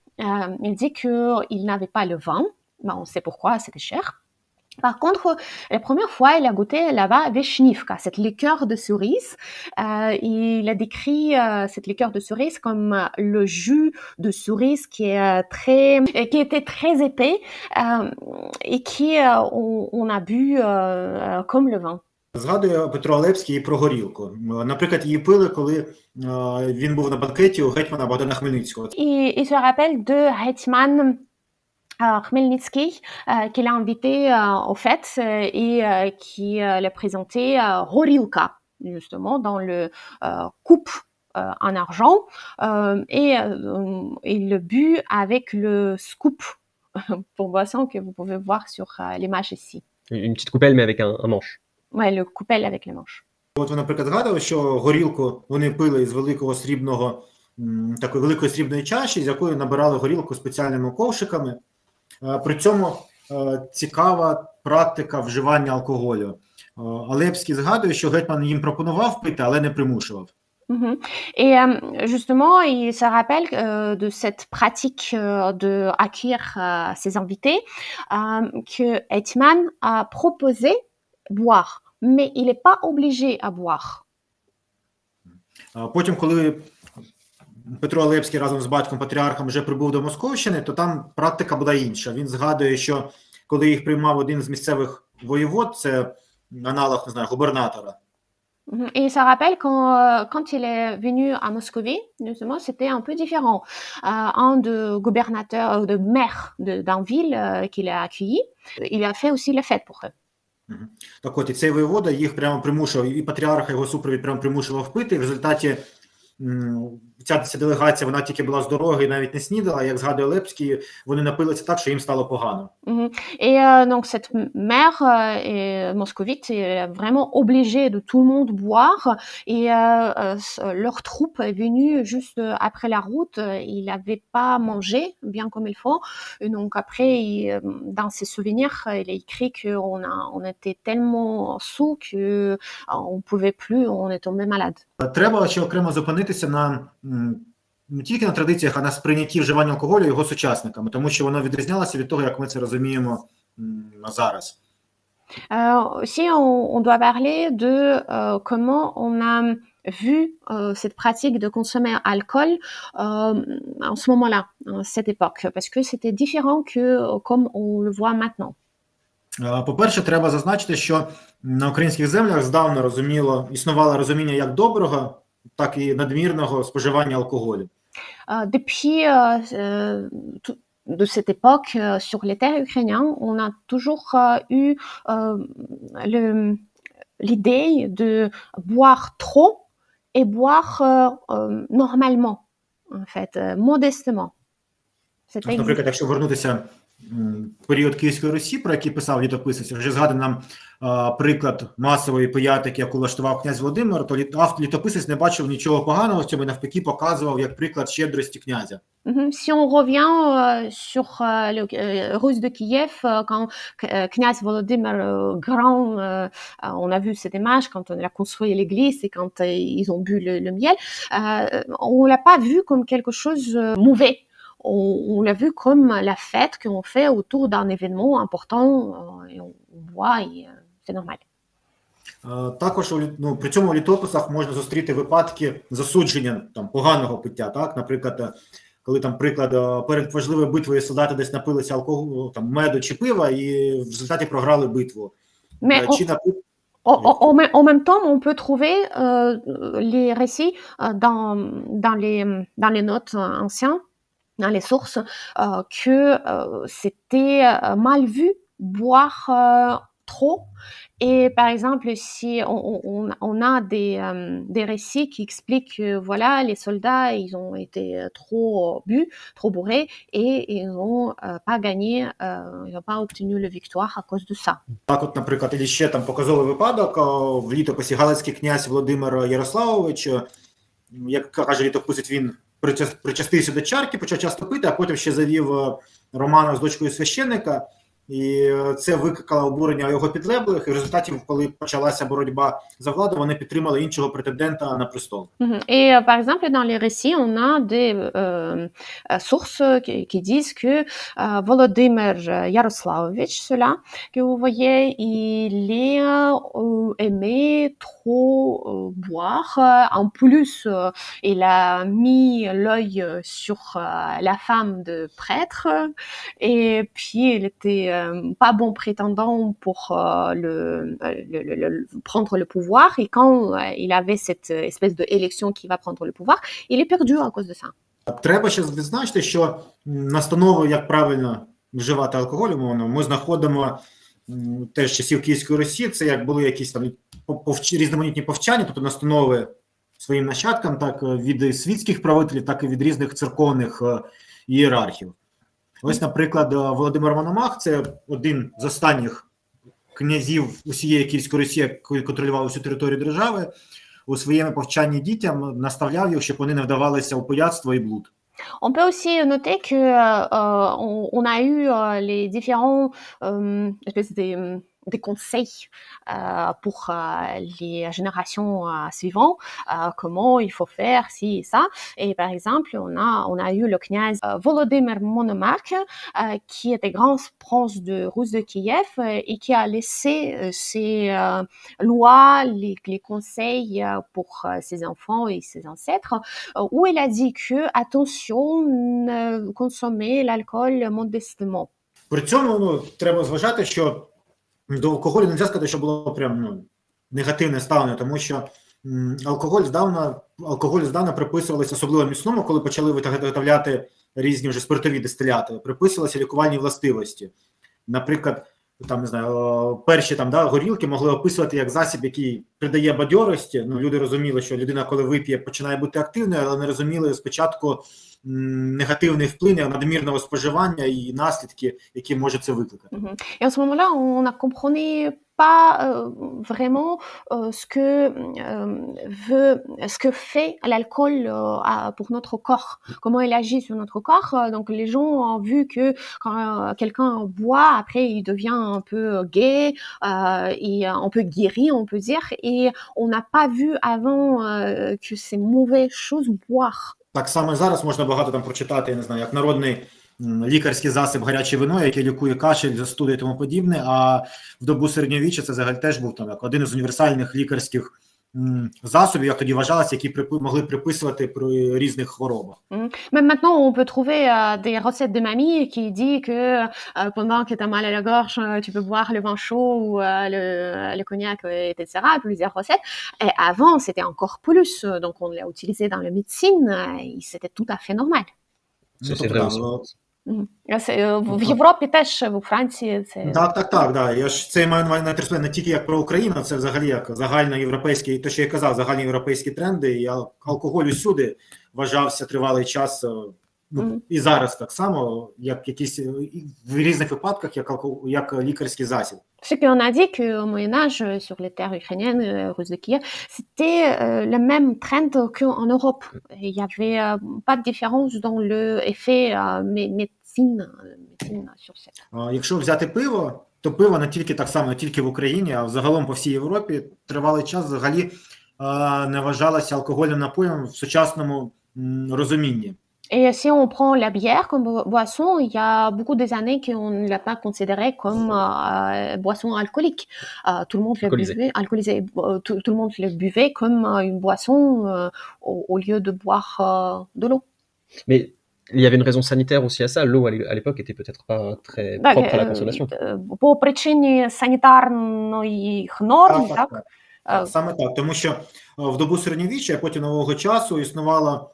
il dit qu'il n'avait pas le vin. Ben, on sait pourquoi, c'était cher. Par contre, la première fois, il a goûté là-bas Veshnivka, cette liqueur de cerise. Il a décrit cette liqueur de cerise comme le jus de cerise qui était très épais et on a bu comme le vin. Згадує Петро Олевський і про горілку. Наприклад, її пили, коли він був на банкеті у гетьмана Богдана Хмельницького. Il se rappelle de Hetman Khmelnytsky, qu'il a invité aux fêtes et qui le présentait Horilka, justement, dans le coupe en argent, et il le but avec le scoop pour boisson que vous pouvez voir sur l'image ici. Une petite coupelle, mais avec un manche. Ouais, le coupelle avec les manches. От ви, наприклад, згадували, що горілку вони пили з такої великої срібної чаші, з якої набирали горілку спеціальними ковшиками. При цьому цікава практика вживання алкоголю. Олевський згадує, що гетьман їм пропонував пити, але не примушував. Et justement, il se rappelle de cette pratique de accueillir ses invités que Hetman a proposé boire, mais il n'est pas obligé à boire. Потім, коли Петро Олевський разом з батьком-патріархом вже прибув до Московщини, то там практика була інша. Він згадує, що коли їх приймав один з місцевих воєвод, це аналог, не знаю, губернатора. Et il se rappelle quand il est venu à Moscovie, justement, c'était un peu différent. Un de gouverneur, de maire d'un ville qu'il a accueilli, il a fait aussi les fêtes pour eux. Так от, і цей воєвода їх прямо примушував, і патріарха, його супровід прямо примушував пити, і в результаті ця делегація, вона тільки була з дороги і навіть не снідала, як згадує Олевський, вони напилися так, що їм стало погано. Et donc cette mère moscovite est vraiment obligée de tout le monde boire et leur troupe est venue juste après la route, il n'avait pas mangé bien comme il faut, et donc après dans ses souvenirs il a écrit qu'on était tellement saoul qu'on pouvait plus, on est tombé malade. Треба ще окремо зупинитися не тільки на традиціях, а на сприйнятті вживання алкоголю його сучасниками, тому що воно відрізнялося від того, як ми це розуміємо зараз. Aussi, on doit parler de comment on a vu cette pratique de consommer alcool en ce moment-là, à cette époque, parce que c'était différent que comme on le voit maintenant. По-перше, треба зазначити, що на українських землях здавна існувало розуміння як доброго, так і надмірного споживання алкоголю. Depuis de cette époque, sur les terres ukrainiennes, on a toujours eu l'idée de boire trop et boire normalement, en fait, modestement. Наприклад, якщо вернутися в період Київської Русі, про який писав літописець, вже згаданий нам приклад масової пиятики, яку влаштував князь Володимир, то літописець не бачив нічого поганого в цьому, навпаки показував як приклад щедрості князя. Si on revient sur le Russe de Kiev, quand kniaz Volodymyr Grand, on a vu cette image quand on a construit l'église et quand ils ont bu le miel, on l'a pas vu comme quelque chose mauvais. On l'a vu comme la fête qu'on fait autour d'un événement important, et on boit et c'est normal. Також при цьому в літописах можна зустріти випадки засудження поганого пиття. Так? Наприклад, коли приклад, перед важливою битвою солдати десь напилися алкоголю, меду чи пива і в результаті програли битву. En même temps, on peut trouver les récits dans les notes anciennes, dans les sources, que c'était mal vu boire trop. Et par exemple, si on a des récits qui expliquent que voilà, les soldats, ils ont été trop bourrés et ils n'ont pas gagné, ils n'ont pas obtenu la victoire à cause de ça. Так от, наприклад, і ще показовий випадок в літописі Галицький князь Володимир Ярославович, як каже літописець, він причастився до чарки, почав часто пити, а потім ще завів роман з дочкою священника. І це викликало обурення його підлеглих, і в результаті, коли почалася боротьба за владу, вони підтримали іншого претендента на престол. Et par exemple, dans les récits, on a des sources qui disent que Volodymyr Yaroslavovich, celui-là que vous voyez, il aimait trop boire. En plus, il a mis l'œil sur la femme de prêtre, et puis il était pas bon prétendant pour prendre le pouvoir. Et quand il avait cette espèce de élection qui va prendre le pouvoir, il est perdu à cause de ça. Треба ще відзначити, що настанову, як правильно вживати алкоголь, умовно, ми знаходимо теж з часів Київської Русі. Це як були якісь там різноманітні повчання, тобто настанови своїм нащадкам, так від світських правителів, так і від різних церковних ієрархів. Ось, наприклад, Володимир Мономах – це один з останніх князів усієї Київської Русі, який контролював усю територію держави. У своєму повчанні дітям наставляв їх, щоб вони не вдавалися у пияцтво і блуд. On peut aussi noter que on a eu les différents espèces des conseils pour les générations suivantes, comment il faut faire ci et ça. Et par exemple, on a eu le kniaz Volodymyr Monomakh, qui était grand prince de Rus de Kiev et qui a laissé ses lois, les conseils pour ses enfants et ses ancêtres, où il a dit que attention, consommer l'alcool modestement. При цьому треба зважати, що до алкоголю не можна сказати, що було прям негативне ставлення, тому що алкоголь здавна приписувалися, особливо міцному, коли почали виготовляти різні вже спиртові дистиляти, приписувалися лікувальні властивості. Наприклад, там, не знаю, перші там, горілки могли описувати як засіб, який придає бадьорості. Люди розуміли, що людина, коли вип'є, починає бути активною, але не розуміли спочатку негативний вплив надмірного споживання і наслідки, які може це викликати. Et en ce moment-là, on ne comprenait pas vraiment ce que fait l'alcool pour notre corps, comment il agit sur notre corps. Donc les gens ont vu que quand quelqu'un boit, après il devient un peu gai et un peu guéri, on peut dire, et on n'a pas vu avant que c'est mauvaise chose boire. Так само зараз можна багато там прочитати, я не знаю, як народний лікарський засіб гаряче вино, яке лікує кашель, застуди і тому подібне, а в добу середньовіччя це взагалі теж був там як один із універсальних лікарських засобів, як тоді вважалося, які могли приписувати при різних хворобах. Même maintenant, on peut trouver des recettes de mamie qui dit que pendant que tu as mal à la gorge, tu peux boire le vin chaud ou le cognac, etc. Plusieurs recettes. Et avant, c'était encore plus. Donc, on l'a utilisé dans la médecine et c'était tout à fait normal. C'est vrai aussi. В Європі теж, у Франції це... Так. Я ж це маю на увазі не тільки як про Україну, це взагалі як загальноєвропейський, те, що я казав, загальноєвропейські тренди, і алкоголь усюди вважався тривалий час, і зараз так само, як якісь в різних випадках, як лікарський засіб. Ce qu'on a dit qu'au Moyen-Âge, sur les terres ukrainiennes, russes de Kiev, c'était le même trend qu'en Europe. Il n'y avait pas de différence dans l'effet médecine sur ça. Якщо взяти пиво, то пиво не тільки так само, не тільки в Україні, а взагалом по всій Європі тривалий час взагалі не вважалося алкогольним напоєм в сучасному розумінні. Et si on prend la bière comme boisson, il y a beaucoup des années qu'on ne l'a pas considérée comme boisson alcoolique. Tout le monde le buvait, alcoolisé. Tout le monde le buvait comme une boisson au lieu de boire de l'eau. Mais il y avait une raison sanitaire aussi à ça. L'eau à l'époque était peut-être pas très propre à la consommation. По причині санітарних норм, так? Саме так, тому що в добу середньовіччя, а потім нового часу існувало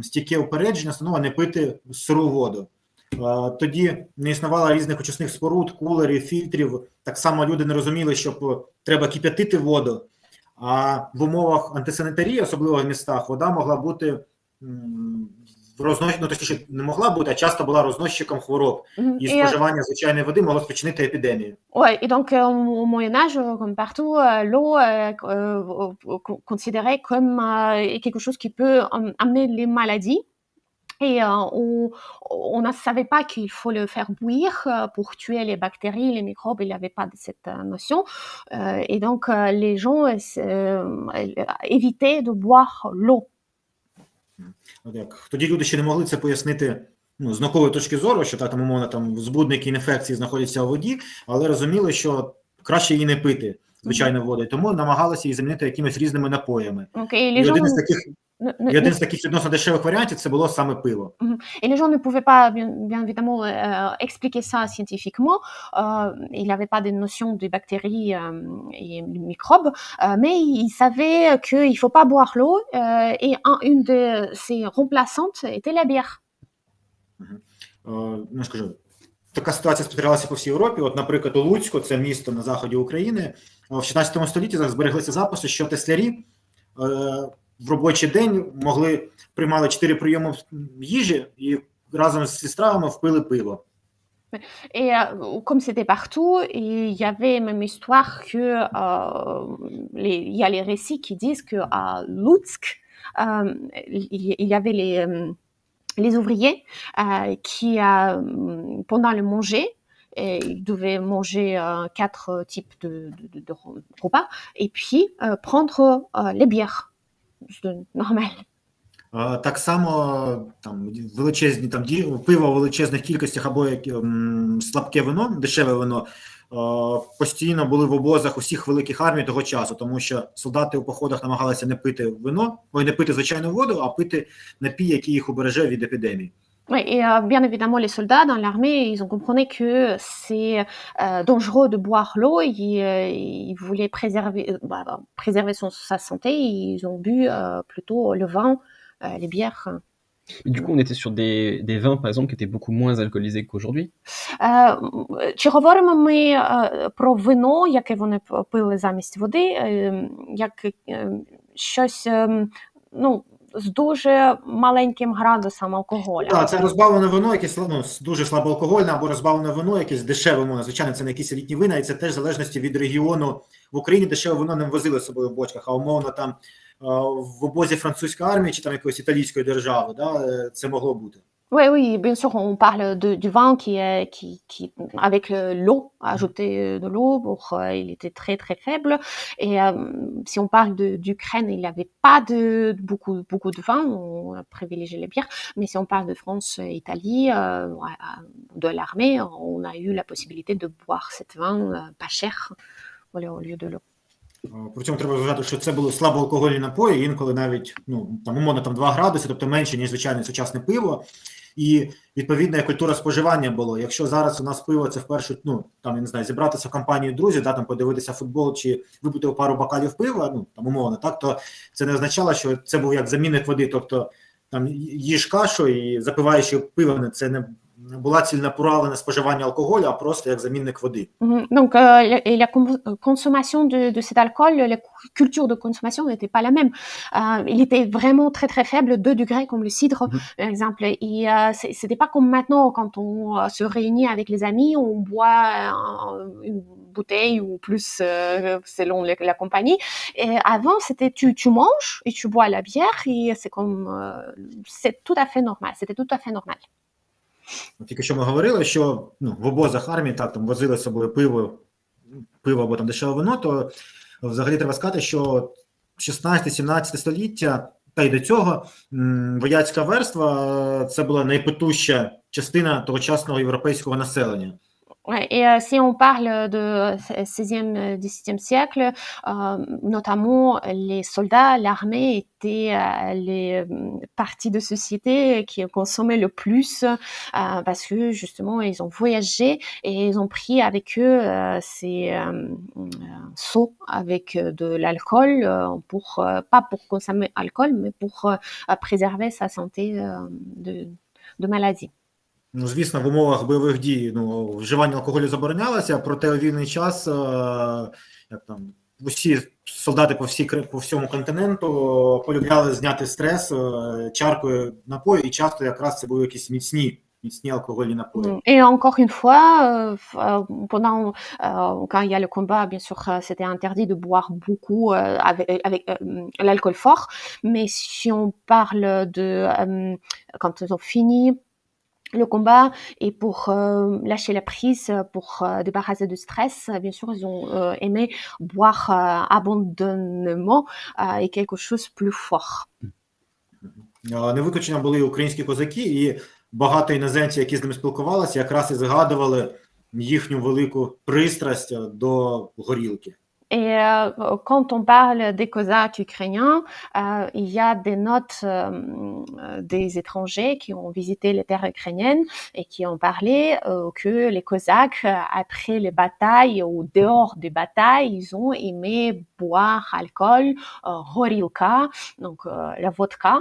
стійке упередження, становило не пити сиру воду. Тоді не існувало різних очисних споруд, кулерів, фільтрів. Так само люди не розуміли, що треба кип'ятити воду. А в умовах антисанітарії, особливо в містах, вода могла бути точніше, не могла бути, а часто була розносчиком хвороб. І споживання звичайної води могло спричинити епідемію. Ouais, et donc au Moyen-Âge, comme partout, l'eau considérée comme quelque chose qui peut amener les maladies. Et on ne savait pas qu'il faut le faire bouillir pour tuer les bactéries, les microbes, il n'y avait pas de cette notion. Et donc les gens évitaient de boire l'eau. Тоді люди ще не могли це пояснити з наукової точки зору, що там, умовно, там збудники інфекцій знаходяться у воді, але розуміли, що краще її не пити, звичайно, воду, тому намагалися її замінити якимись різними напоями. І один з таких відносно дешевих варіантів це було саме пиво. Et les gens ne pouvaient pas, bien évidemment, expliquer ça scientifiquement. Il n'y avait pas de notion de bactéries et de microbes, mais ils savaient qu'il ne faut pas boire l'eau. Et une de ses remplaçantes était la bière. Ну, скажу, така ситуація спостерігалася по всій Європі. От, наприклад, у Луцьку, це місто на заході України, в 16 столітті збереглися записи, що теслярі в робочий день приймали 4 прийоми їжі і разом зі стравами впили пиво. Et comme c'était partout, il y avait même histoire que il y a les récits qui disent que à Lutsk, il y avait les ouvriers qui pendant le manger, ils devaient manger 4 types de repas et puis prendre les bières. Normal. Так само там величезні там пиво у величезних кількостях або слабке вино, дешеве вино, постійно були в обозах усіх великих армій того часу, тому що солдати у походах намагалися не пити вино, не пити звичайну воду, а пити напій, який їх убереже від епідемії. Oui, et bien évidemment, les soldats dans l'armée, ils ont compris que c'est dangereux de boire l'eau. Ils voulaient préserver sa santé. Ils ont bu plutôt le vin, les bières. Et du coup, on était sur des vins, par exemple, qui étaient beaucoup moins alcoolisés qu'aujourd'hui. Чи говоримо ми про вино, яке вони пили замість води, як щось, ну, з дуже маленьким градусом алкоголю? Так, це розбавлене вино, якесь дуже слабоалкогольне, або розбавлене вино, якесь дешеве вино. Звичайно, це не якісь літні вина, і це теж в залежності від регіону. В Україні дешеве вино не возили з собою в бочках, а умовно там в обозі французької армії чи там якоїсь італійської держави, да, це могло бути. Oui, oui, bien sûr, on parle du vin qui avec l'eau, ajouter de l'eau, il était très très faible. Et si on parle d'Ukraine, il n'y avait pas beaucoup de vin, on a privilégié les bières. Mais si on parle de France, Italie, de l'armée, on a eu la possibilité de boire cet vin pas cher au lieu de l'eau. При цьому треба зважати, що це були слабоалкогольні напої, інколи навіть, там умовно 2 градуси, тобто менше, ніж звичайне сучасне пиво. І відповідна культура споживання було. Якщо зараз у нас пиво це вперше, там, я не знаю, зібратися в компанію друзів, да, там подивитися футбол чи випити пару бокалів пива, там умовно, так, то це не означало, що це був як замінник води, тобто там їж кашу і запиваючи пиво, це не була ціленаправлене споживання алкоголю, а просто як замінник води. Donc la consommation de cet alcool, la culture de consommation n'était pas la même. Il était vraiment très très faible, 2 degrés comme le cidre par exemple. Et c'était pas comme maintenant quand on se réunit avec les amis, on boit une bouteille ou plus selon la compagnie. Et avant c'était tu manges et tu bois la bière et c'est tout à fait normal. C'était tout à fait normal. Тільки що ми говорили, що в обозах армії так там возили з собою пиво або там дешеве вино, то взагалі треба сказати, що 16-17 століття, та й до цього, вояцька верства – це була найпотужча частина тогочасного європейського населення. Et si on parle de 16e, 17e siècle, notamment les soldats, l'armée étaient les parties de société qui consommaient le plus parce que justement ils ont voyagé et ils ont pris avec eux ces seaux avec de l'alcool pas pour consommer alcool mais pour préserver sa santé de maladies. Звісно, в умовах бойових дій вживання алкоголю заборонялося, проте у вільний час усі солдати по всьому континенту полюбляли зняти стрес чаркою напою, і часто якраз це були якісь міцні міцні алкогольні напої. Et encore une fois, quand il y a le combat, bien sûr, c'était interdit de boire beaucoup avec l'alcool fort. Mais si on parle de quand ils ont fini le combat et pour lâcher la prise, pour débarrasser du stress, bien sûr, ils ont aimé boire abondamment et quelque chose plus fort. Не виключення були українські козаки, і багато іноземців, які з ними спілкувалися, якраз і згадували їхню велику пристрасть до горілки. Et quand on parle des Cosaques ukrainiens, il y a des notes des étrangers qui ont visité les terres ukrainiennes et qui ont parlé que les Cosaques, après les batailles ou dehors des batailles, ils ont aimé boire alcool, horilka, donc la vodka.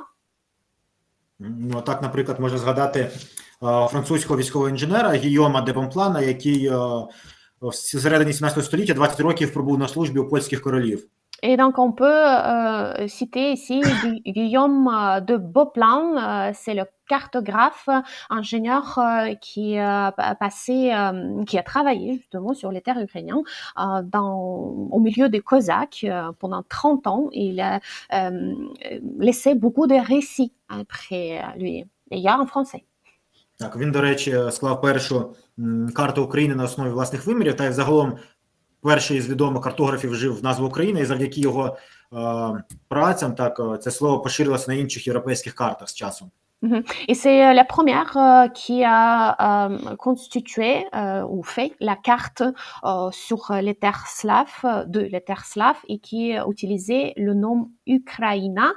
Ну, так, наприклад, можна згадати французького військового інженера Гійома де Бонплана, який в середині 17 століття 20 років пробув на службі у польських королів. Et donc on peut citer ici Guillaume de Beauplan, c'est le cartographe, ingénieur qui a travaillé justement sur les terres ukrainiennes au milieu des Cosaques pendant 30 ans. Il a laissé beaucoup de récits après lui. Et il y a en français. Так, він, до речі, склав першу карту України на основі власних вимірів, та й загалом перший із відомих картографів вжив назву України, і завдяки його працям так це слово поширилося на інших європейських картах з часом. Et c'est la première qui a constitué ou fait la carte sur les terres slaves et qui utilisait le nom Ukraina.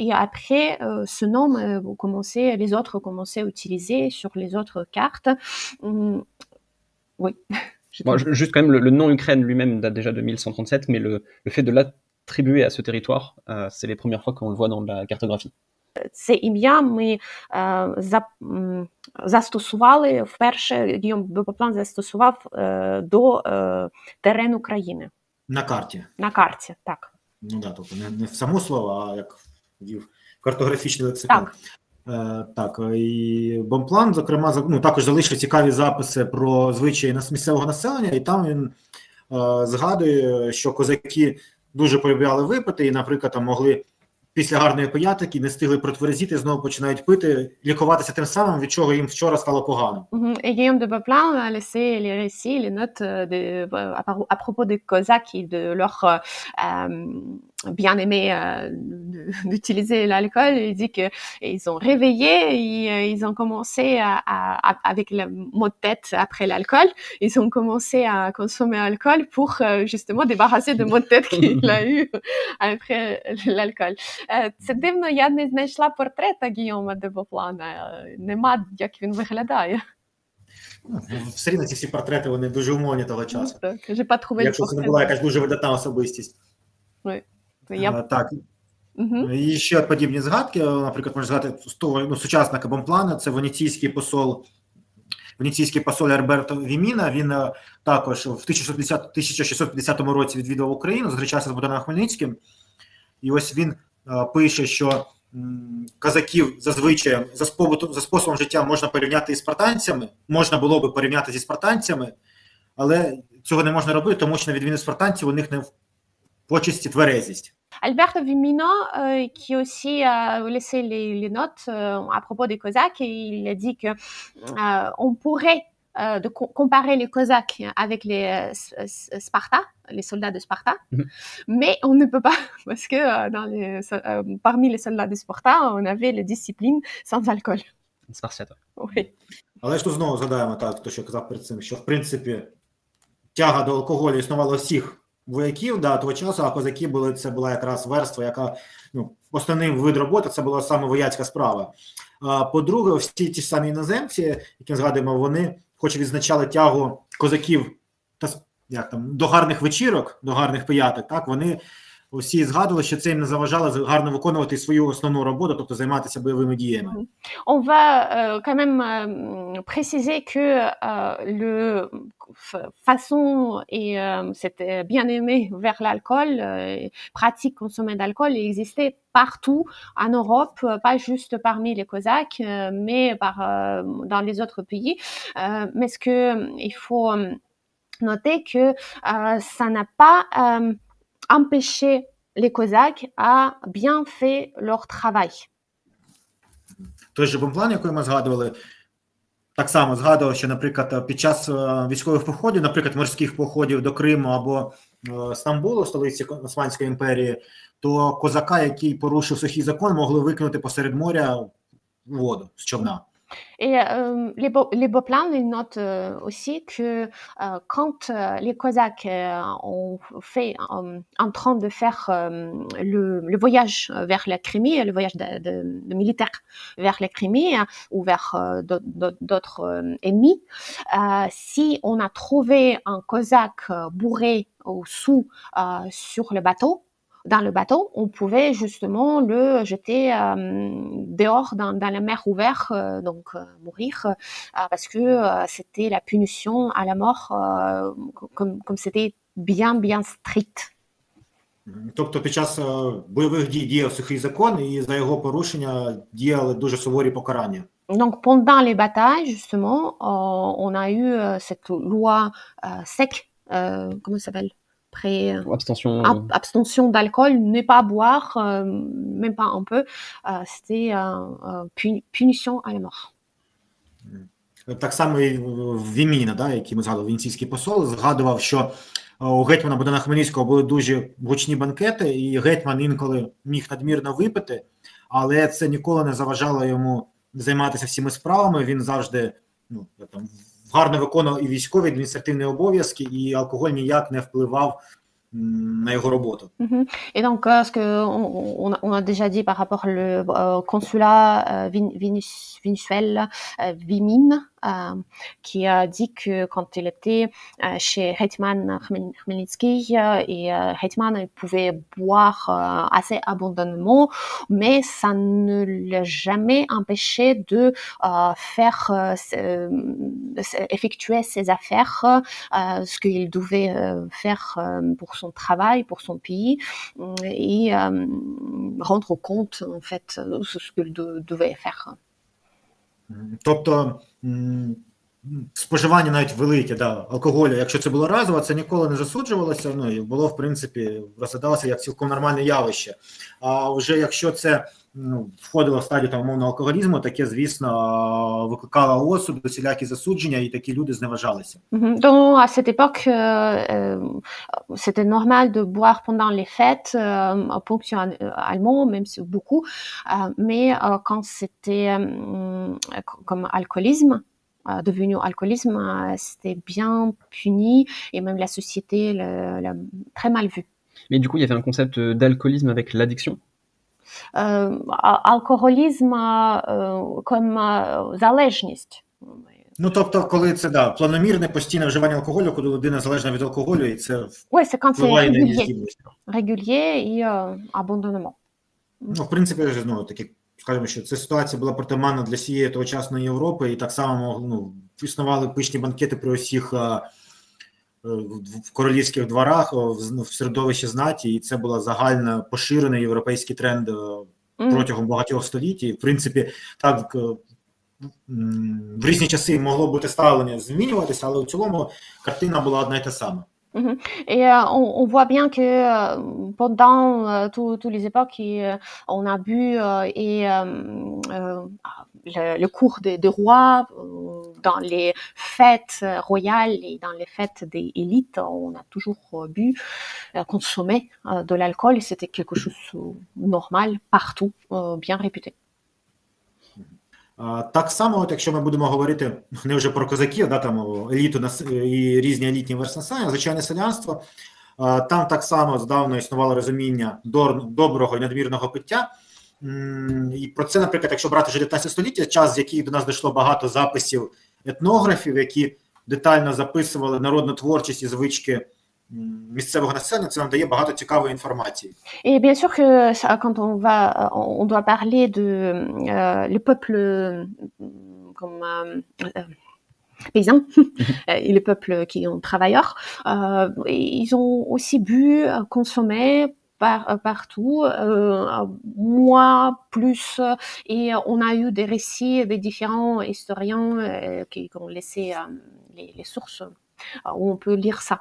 Et après, ce nom, les autres commençaient à utiliser sur les autres cartes. Oui. Bon, juste quand même, le nom Ukraine lui-même date déjà de 1137, mais le fait de l'attribuer à ce territoire, c'est les premières fois qu'on le voit dans la cartographie. Це ім'я ми застосували вперше, Гійом де Бонплан застосував до терену України. На карті. На карті, так. Ну да, тобто не в само слово, а як в картографічний лексикон. Так, і Бонплан, зокрема, також залишив цікаві записи про звичаї місцевого населення, і там він згадує, що козаки дуже полюбляли випити, і, наприклад, там могли після гарної пиятики не встигли протверезіти, знову починають пити, лікуватися тим самим, від чого їм вчора стало погано. Et Guillaume de Beauplan a laissé les récits, les notes à propos des Cosaques et de leur bien aimé d'utiliser l'alcool. Il dit qu'ils ont réveillé, et ils ont commencé avec le mot de tête après l'alcool, ils ont commencé à consommer l'alcool pour justement débarrasser de maux de tête qu'il a eu après l'alcool. Це дивно, я не знайшла портрета Гійома де Боплана, нема, як він виглядає. Все рівно ці всі портрети, вони дуже умовні того часу. Так, якщо це не була якась дуже видатна особистість. Так. І ще подібні згадки, наприклад, можна згадати сучасника Бонплана, це венеційський посол Альберто Віміна. Він також в 1650 році відвідав Україну, зустрічався з Богданом Хмельницьким. І ось він пише, що козаків зазвичай за способом життя можна порівняти із спартанцями, можна було би порівняти зі спартанцями, але цього не можна робити, тому що на відміну спартанців у них не в почесті тверезість. Alberto Vimino, qui aussi a laissé les notes à propos des Cosaques, et il a dit que on pourrait comparer les Cosaques avec les Sparta, les soldats de Sparta, mais on ne peut pas, parce que parmi les soldats de Sparta, on avait les disciplines sans alcool. Spartiate. Oui. Але ж тут знову згадаємо так, то що казав перед цим, що в принципі тяга до алкоголю існувала всіх вояків того часу, а козаки це була якраз верства, яка, основний вид роботи, це була саме вояцька справа. По-друге, всі ті самі іноземці, які згадуємо, вони хоч відзначали тягу козаків до гарних вечірок, до гарних пияток, так, вони всі згадували, що це їм не заважало гарно виконувати свою основну роботу, тобто займатися бойовими діями. On va quand même préciser que le façon et cette bien-aimée vers l'alcool, pratique consommée d'alcool existait partout en Europe, pas juste parmi les Cosaques, mais dans les autres pays. Mais ce que il faut noter que ça n'a pas empêché les Cosaques à bien faire leur travail. Той же бомплан, який ми згадували, так само згадував, що, наприклад, під час військових походів, наприклад, морських походів до Криму або Стамбулу, столиці Османської імперії, то козака, який порушив сухий закон, могли викинути посеред моря в воду з човна. Et les Beauplans, ils notent aussi que quand les Cosaques ont fait en train de faire le voyage vers la Crimée, le voyage de militaires vers la Crimée ou vers d'autres ennemis, si on a trouvé un Cosaque bourré ou sous sur le bateau, dans le bateau, on pouvait justement le jeter dehors dans la mer ouverte, donc mourir, parce que c'était la punition à la mort, comme c'était bien strict. Тобто під час бойових дій діяв сухий закон, і за його порушення діяли дуже суворі покарання. Donc pendant les batailles, justement, on a eu cette loi sec, comment ça s'appelle? Abstention d'alcool, ne pas boire, même pas un peu, c'était punition à la mort. Так само і Віміна, да, який ми згадували, венеційський посол, згадував, що у гетьмана Богдана Хмельницького були дуже гучні банкети, і гетьман інколи міг надмірно випити, але це ніколи не заважало йому займатися всіми справами, він завжди гарно виконував і військові, адміністративні обов'язки, і алкоголь ніяк не впливав на його роботу. Et donc, ce qu'on a déjà dit par rapport au consulat vénézuélien Vimine, qui a dit que quand il était chez Hetman Khmelnytsky, et Hetman pouvait boire assez abondamment, mais ça ne l'a jamais empêché de effectuer ses affaires, ce qu'il devait faire pour son travail, pour son pays, et rendre compte en fait de ce qu'il devait faire. Тобто споживання навіть велике алкоголю, якщо це було разово, це ніколи не засуджувалося, і було, в принципі, розглядалося як цілком нормальне явище. А вже якщо це входило в стадію умовного алкоголізму, таке, звісно, викликало осуд, усілякі засудження, і такі люди зневажалися. Donc, à cette époque, c'était normal de boire pendant les fêtes, ponctuellement, même si beaucoup, mais quand c'était comme alcoolisme, devenu alcoolisme, c'était bien puni, et même la société l'a très mal vu. Mais du coup, il y avait un concept d'alcoolisme avec l'addiction? Алкоголізм comme залежність. Тобто, коли це, планомірне, постійне вживання алкоголю, коли людина залежна від алкоголю, і це впливає на її здібності. Régulier і abandonnement. В принципі, такі, скажімо, що ця ситуація була притаманна для всієї тогочасної Європи, і так само існували пишні банкети при усіх в королівських дворах, в середовищі знаті, і це був загально поширений європейський тренд протягом багатьох століть. І, в принципі, так, в різні часи могло бути ставлення змінюватися, але в цілому картина була одна й та сама. Et on voit bien que pendant toutes les époques, on a bu le cours des rois, dans les fêtes royales et dans les fêtes des élites, on a toujours bu, consommé de l'alcool, et c'était quelque chose de normal partout, bien réputé. Так само, якщо ми будемо говорити не вже про козаків, еліту і різні елітні верстви населення, звичайне селянство, там так само здавна існувало розуміння доброго і надмірного пиття. І про це, наприклад, якщо брати вже 19 століття, час, з яких до нас дійшло багато записів етнографів, які детально записували народну творчість і звички місцевого населення, це нам дає багато цікавої інформації. Et bien sûr que quand on doit parler de le peuple comme paysans et les peuples qui ont travailleurs, ils ont aussi bu, consommé partout, moi plus, et on a eu des récits des différents historiens qui ont laissé les sources où on peut lire ça.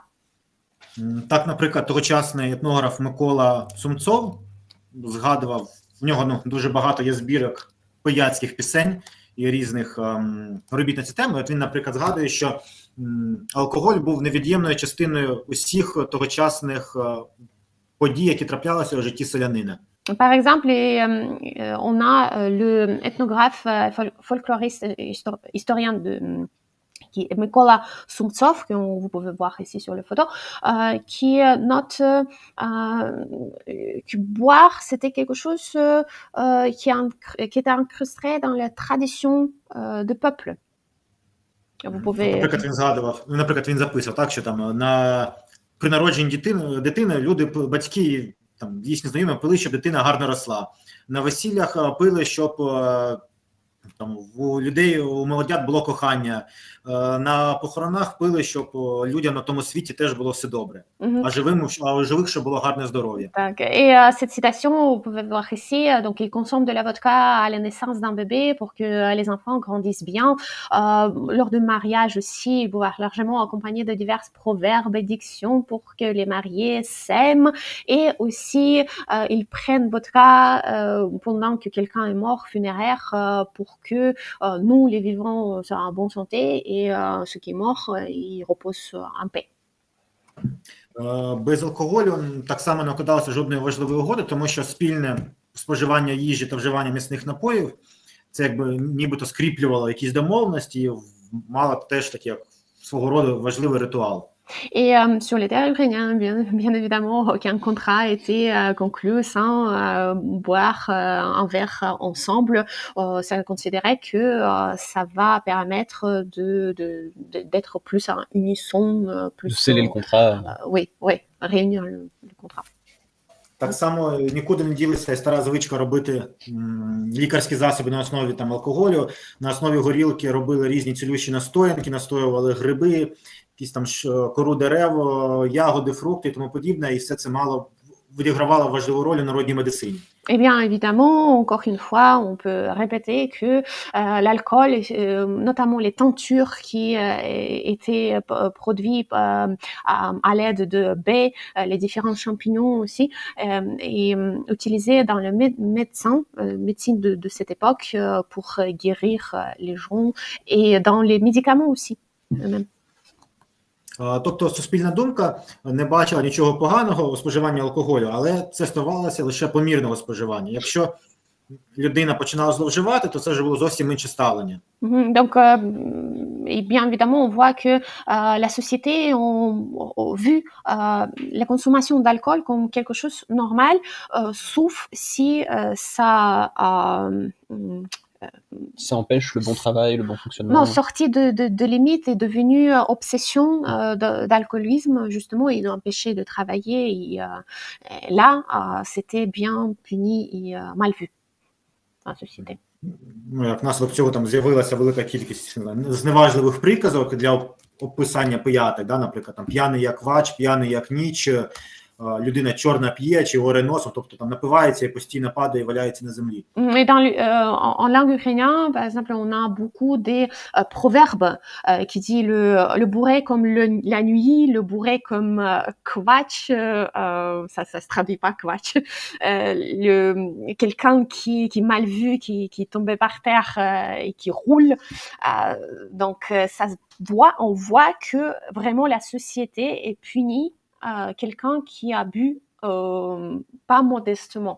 Так, наприклад, тогочасний етнограф Микола Сумцов згадував, в нього дуже багато є збірок пияцьких пісень і різних робіт на ці теми. От він, наприклад, згадує, що алкоголь був невід'ємною частиною усіх тогочасних подій, які траплялися у житті селянина. Par exemple, on a le ethnographe folkloriste historien qui est Mykola Sumtsov, que vous pouvez voir ici sur la photo, qui note que boire, c'était quelque chose qui était incrusté dans la tradition de peuple. Vous pouvez... Наприклад, він записав, так, що там при народженні дитини люди, батьки, там, дійсно знайомі, пили, щоб дитина гарно росла. На весіллях пили, щоб там у людей, у молодят було кохання. На похоронах пили, щоб людям на тому світі теж було все добре. А у живих, щоб було гарне здоров'я. Et cette citation, vous pouvez voir ici, donc ils consomment de la vodka à la naissance d'un bébé pour que les enfants grandissent bien. Lors de mariage aussi, ils boivent largement accompagné de divers proverbes et dictions pour que les mariés s'aiment. Et aussi, ils prennent vodka pendant que quelqu'un est mort, funéraire, pour que nous, les vivants, soient en bonne santé et ceux qui sont morts, ils reposent en paix. Без алкоголю так само не укладалося жодної важливої угоди, тому що спільне споживання їжі та вживання м'ясних напоїв, це якби нібито скріплювало якісь домовленості і мало теж такий як свого роду важливий ритуал. Et sur les terres ukrainiennes, bien évidemment, aucun contrat a été conclu sans boire un verre ensemble. Ça considérait que ça va permettre d'être plus à unisson, plus... De sceller le contrat. Oui, réunir le contrat. Так само нікуди не ділиться стара звичка робити лікарські засоби на основі там алкоголю, на основі горілки робили різні цілющі настоянки, настоювали гриби, якісь там кору дерев, ягоди, фрукти і тому подібне, і все це відігравало важливу роль у народній медицині. Eh bien, évidemment, encore une fois, on peut répéter que l'alcool, notamment les tentures qui étaient produites à l'aide de baies, les différents champignons aussi, et utilisés dans le médecine de cette époque pour guérir les gens et dans les médicaments aussi eux-mêmes. Тобто суспільна думка не бачила нічого поганого у споживанні алкоголю, але це стосувалося лише помірного споживання. Якщо людина починала зловживати, то це вже було зовсім інше ставлення. Donc, et bien évidemment, on voit que la société a vu la consommation d'alcool comme quelque chose de normal, sauf si ça... Ça empêche le bon travail, le bon fonctionnement. Non, sorti de limite est devenu obsession d'alcoolisme, justement, et d'empêcher de travailler. Et là, c'était bien puni et mal vu dans la société. Як наслідок цього там з'явилася велика кількість зневажливих приказок для описання пияти, да, наприклад, там п'яний як квач, п'яний як ніч, людина чорна п'є чи оре носом, тобто там напивається і постійно падає і валяється на землі. Et en langue ukrainienne, par exemple, on a beaucoup des proverbes qui dit le bourré comme la nuit, le bourré comme kvach, ça se traduit pas kvach, quelqu'un qui est mal vu, qui est tombé par terre et qui roule. Donc ça se voit, on voit que vraiment la société est punie quelqu'un qui a bu pas modestement.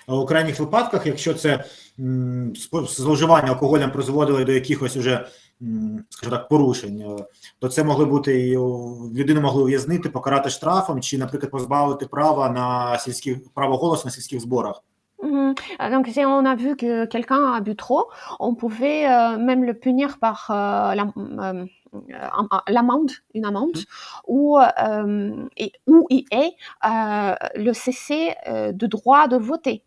У крайніх випадках, якщо це зловживання алкоголем призводило до якихось уже, скажімо так, порушень, то це могли бути, людину могли ув'язнити, покарати штрафом чи, наприклад, позбавити права голосу на сільських зборах. Donc si on a vu que quelqu'un a bu trop, on pouvait même le punir par l'amende, une amende, où il est le cesser de droit de voter.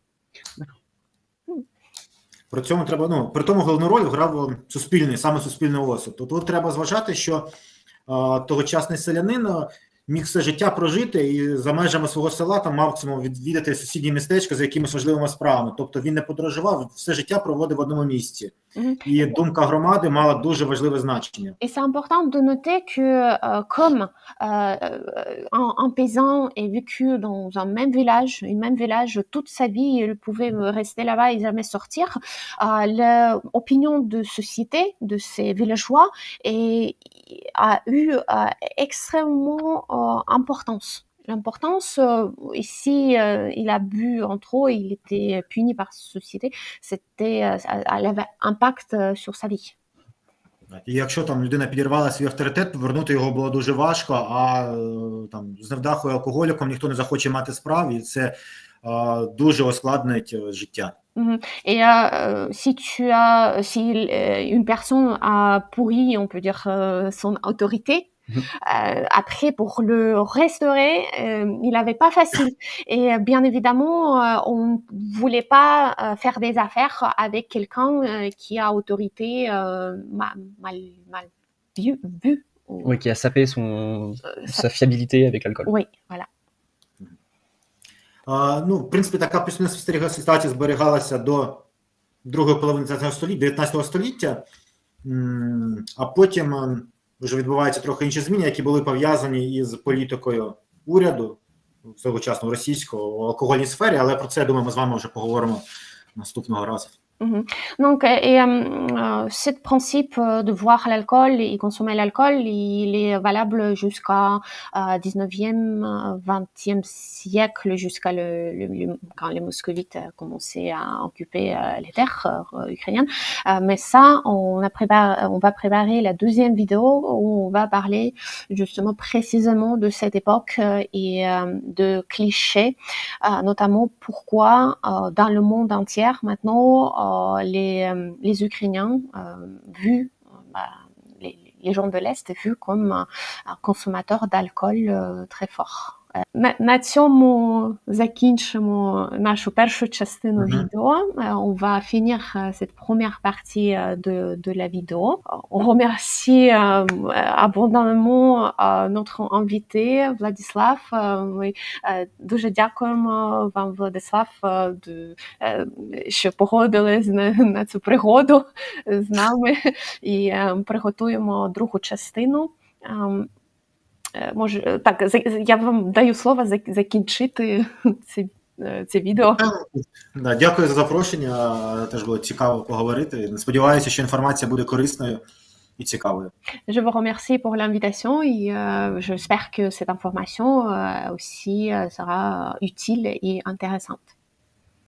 При цьому треба, ну, при тому головну роль грав суспільний, саме суспільний осуд. Тут треба зважати, що тогочасний селянин міг все життя прожити і за межами свого села там максимум відвідати сусідні містечка за якимись важливими справами. Тобто він не подорожував, все життя проводив в одному місці. І думка громади мала дуже важливе значення. Et c'est important de noter que comme un paysan est vécu dans un même village toute sa vie, il pouvait rester là-bas et jamais sortir, l'opinion de société de ces villageois a eu extrêmement importance. L'importance, ici, il a bu en trop, il était puni par la société, elle avait impact sur sa vie. І якщо там людина підірвала свій авторитет, повернути його було дуже важко, а там з невдахою алкоголіком ніхто не захоче мати справ, і це дуже ускладнить життя. Et si une personne a pourri, on peut dire, son autorité, après, pour le restaurer, il n'avait pas facile. Et bien évidemment, on voulait pas faire des affaires avec quelqu'un qui a autorité mal vu. Oui, qui a sapé sa fiabilité avec l'alcool. Oui, voilà. Ну, в принципі, така плюс-мінус ситуація зберігалася до другої половини 19 століття, а потім вже відбуваються трохи інші зміни, які були пов'язані із політикою уряду, тогочасного російського, в алкогольній сфері, але про це, я думаю, ми з вами вже поговоримо наступного разу. Donc, ce principe de voir l'alcool et consommer l'alcool, il est valable jusqu'à 19e, 20e siècle, jusqu'à quand les moscovites commençaient à occuper les terres ukrainiennes. Mais ça, on va préparer la deuxième vidéo où on va parler justement précisément de cette époque et de clichés, notamment pourquoi dans le monde entier maintenant les Ukrainiens vus, les gens de l'Est vus comme consommateurs d'alcool très forts. На цьому закінчимо нашу першу частину vidéo. On va finir cette première partie de la vidéo. On remercie abondamment notre invité Владислав. Ми дуже дякуємо вам, Владислав, що погодились на цю пригоду з нами і приготуємо другу частину. Може, так, я вам даю слово закінчити це відео. Да, дякую за запрошення, теж було цікаво поговорити. Сподіваюся, що інформація буде корисною і цікавою. Je vous remercie pour l'invitation et j'espère que cette information aussi sera utile et intéressante.